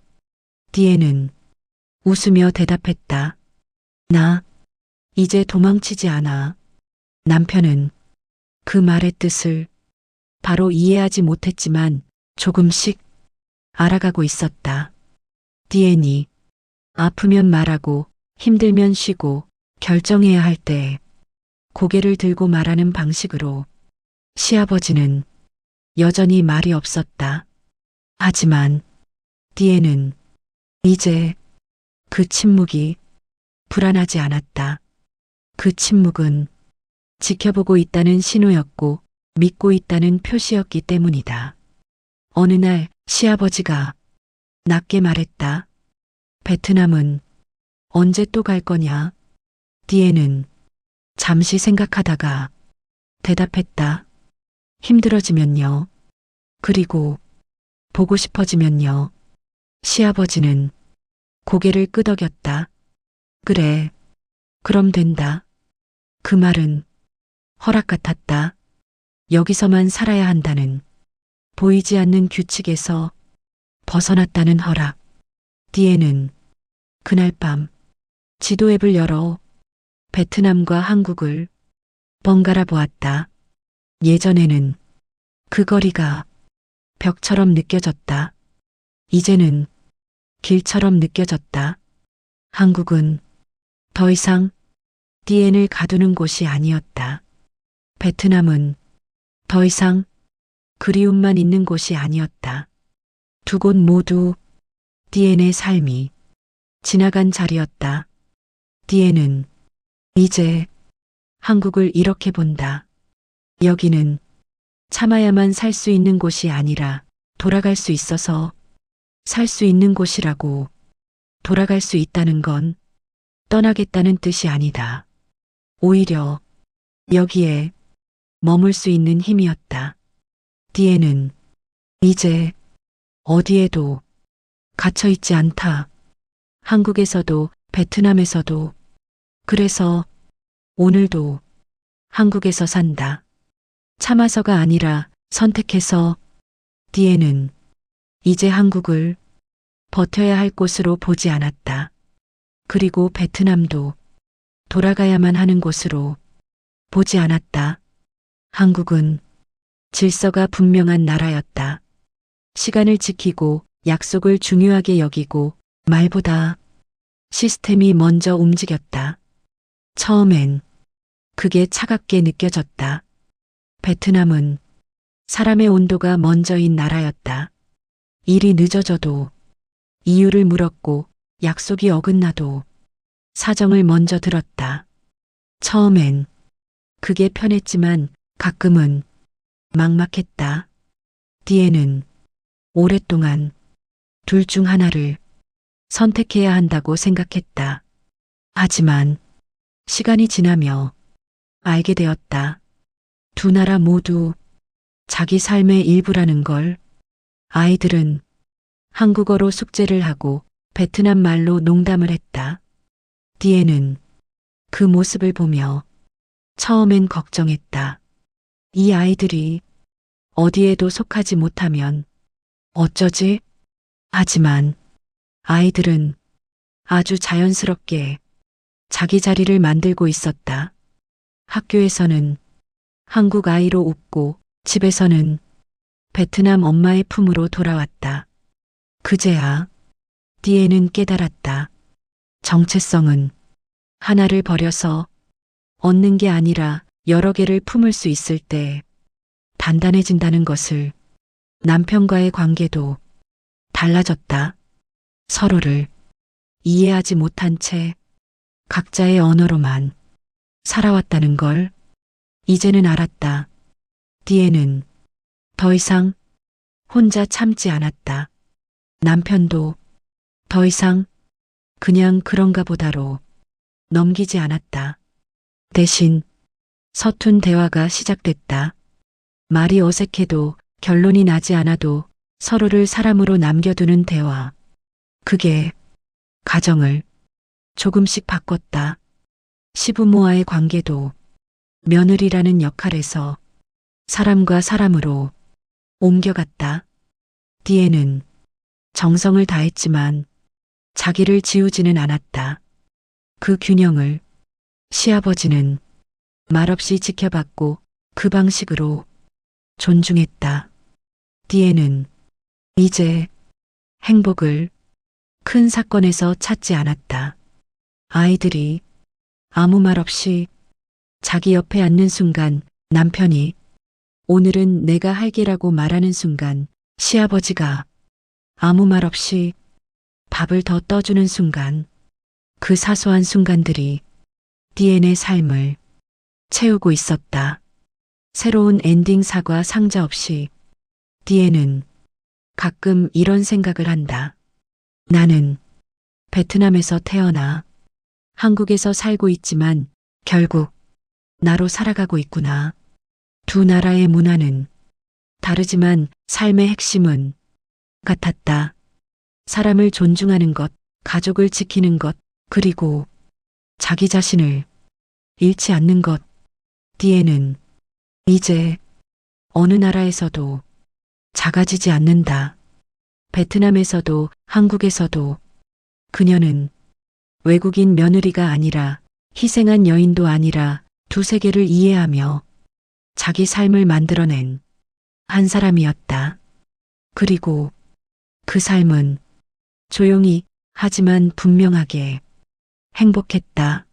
띠엔은 웃으며 대답했다. 나 이제 도망치지 않아. 남편은 그 말의 뜻을 바로 이해하지 못했지만 조금씩 알아가고 있었다. 띠엔이 아프면 말하고 힘들면 쉬고 결정해야 할 때 고개를 들고 말하는 방식으로 시아버지는 여전히 말이 없었다. 하지만 띠에는 이제 그 침묵이 불안하지 않았다. 그 침묵은 지켜보고 있다는 신호였고 믿고 있다는 표시였기 때문이다. 어느 날 시아버지가 낮게 말했다. 베트남은 언제 또 갈 거냐? 띠에는 잠시 생각하다가 대답했다. 힘들어지면요. 그리고 보고 싶어지면요. 시아버지는 고개를 끄덕였다. 그래, 그럼 된다. 그 말은 허락 같았다. 여기서만 살아야 한다는 보이지 않는 규칙에서 벗어났다는 허락. 띠에는 그날 밤 지도 앱을 열어 베트남과 한국을 번갈아 보았다. 예전에는 그 거리가 벽처럼 느껴졌다. 이제는 길처럼 느껴졌다. 한국은 더 이상 띠엔을 가두는 곳이 아니었다. 베트남은 더 이상 그리움만 있는 곳이 아니었다. 두 곳 모두 띠엔의 삶이 지나간 자리였다. 띠엔은 이제 한국을 이렇게 본다. 여기는 참아야만 살 수 있는 곳이 아니라 돌아갈 수 있어서 살 수 있는 곳이라고. 돌아갈 수 있다는 건 떠나겠다는 뜻이 아니다. 오히려 여기에 머물 수 있는 힘이었다. 띠에는 이제 어디에도 갇혀 있지 않다. 한국에서도 베트남에서도. 그래서 오늘도 한국에서 산다. 참아서가 아니라 선택해서. 띠에는 이제 한국을 버텨야 할 곳으로 보지 않았다. 그리고 베트남도 돌아가야만 하는 곳으로 보지 않았다. 한국은 질서가 분명한 나라였다. 시간을 지키고 약속을 중요하게 여기고 말보다 시스템이 먼저 움직였다. 처음엔 그게 차갑게 느껴졌다. 베트남은 사람의 온도가 먼저인 나라였다. 일이 늦어져도 이유를 물었고 약속이 어긋나도 사정을 먼저 들었다. 처음엔 그게 편했지만 가끔은 막막했다. 띠에는 오랫동안 둘 중 하나를 선택해야 한다고 생각했다. 하지만 시간이 지나며 알게 되었다. 두 나라 모두 자기 삶의 일부라는 걸. 아이들은 한국어로 숙제를 하고 베트남 말로 농담을 했다. 디에는 그 모습을 보며 처음엔 걱정했다. 이 아이들이 어디에도 속하지 못하면 어쩌지? 하지만 아이들은 아주 자연스럽게 자기 자리를 만들고 있었다. 학교에서는 한국 아이로 웃고 집에서는 베트남 엄마의 품으로 돌아왔다. 그제야 디에는 깨달았다. 정체성은 하나를 버려서 얻는 게 아니라 여러 개를 품을 수 있을 때 단단해진다는 것을. 남편과의 관계도 달라졌다. 서로를 이해하지 못한 채 각자의 언어로만 살아왔다는 걸 이제는 알았다. 디에는 더 이상 혼자 참지 않았다. 남편도 더 이상 그냥 그런가 보다로 넘기지 않았다. 대신 서툰 대화가 시작됐다. 말이 어색해도 결론이 나지 않아도 서로를 사람으로 남겨두는 대화. 그게 가정을 조금씩 바꿨다. 시부모와의 관계도 며느리라는 역할에서 사람과 사람으로 옮겨갔다. 디에는 정성을 다했지만 자기를 지우지는 않았다. 그 균형을 시아버지는 말없이 지켜봤고 그 방식으로 존중했다. 디에는 이제 행복을 큰 사건에서 찾지 않았다. 아이들이 아무 말 없이 자기 옆에 앉는 순간, 남편이 오늘은 내가 할게라고 말하는 순간, 시아버지가 아무 말 없이 밥을 더 떠주는 순간, 그 사소한 순간들이 디엔의 삶을 채우고 있었다. 새로운 엔딩 사과 상자 없이. 디에는 가끔 이런 생각을 한다. 나는 베트남에서 태어나 한국에서 살고 있지만 결국 나로 살아가고 있구나. 두 나라의 문화는 다르지만 삶의 핵심은 같았다. 사람을 존중하는 것, 가족을 지키는 것, 그리고 자기 자신을 잃지 않는 것. 디에는 이제 어느 나라에서도 작아지지 않는다. 베트남에서도 한국에서도 그녀는 외국인 며느리가 아니라, 희생한 여인도 아니라 두 세계를 이해하며 자기 삶을 만들어낸 한 사람이었다. 그리고 그 삶은 조용히 하지만 분명하게 행복했다.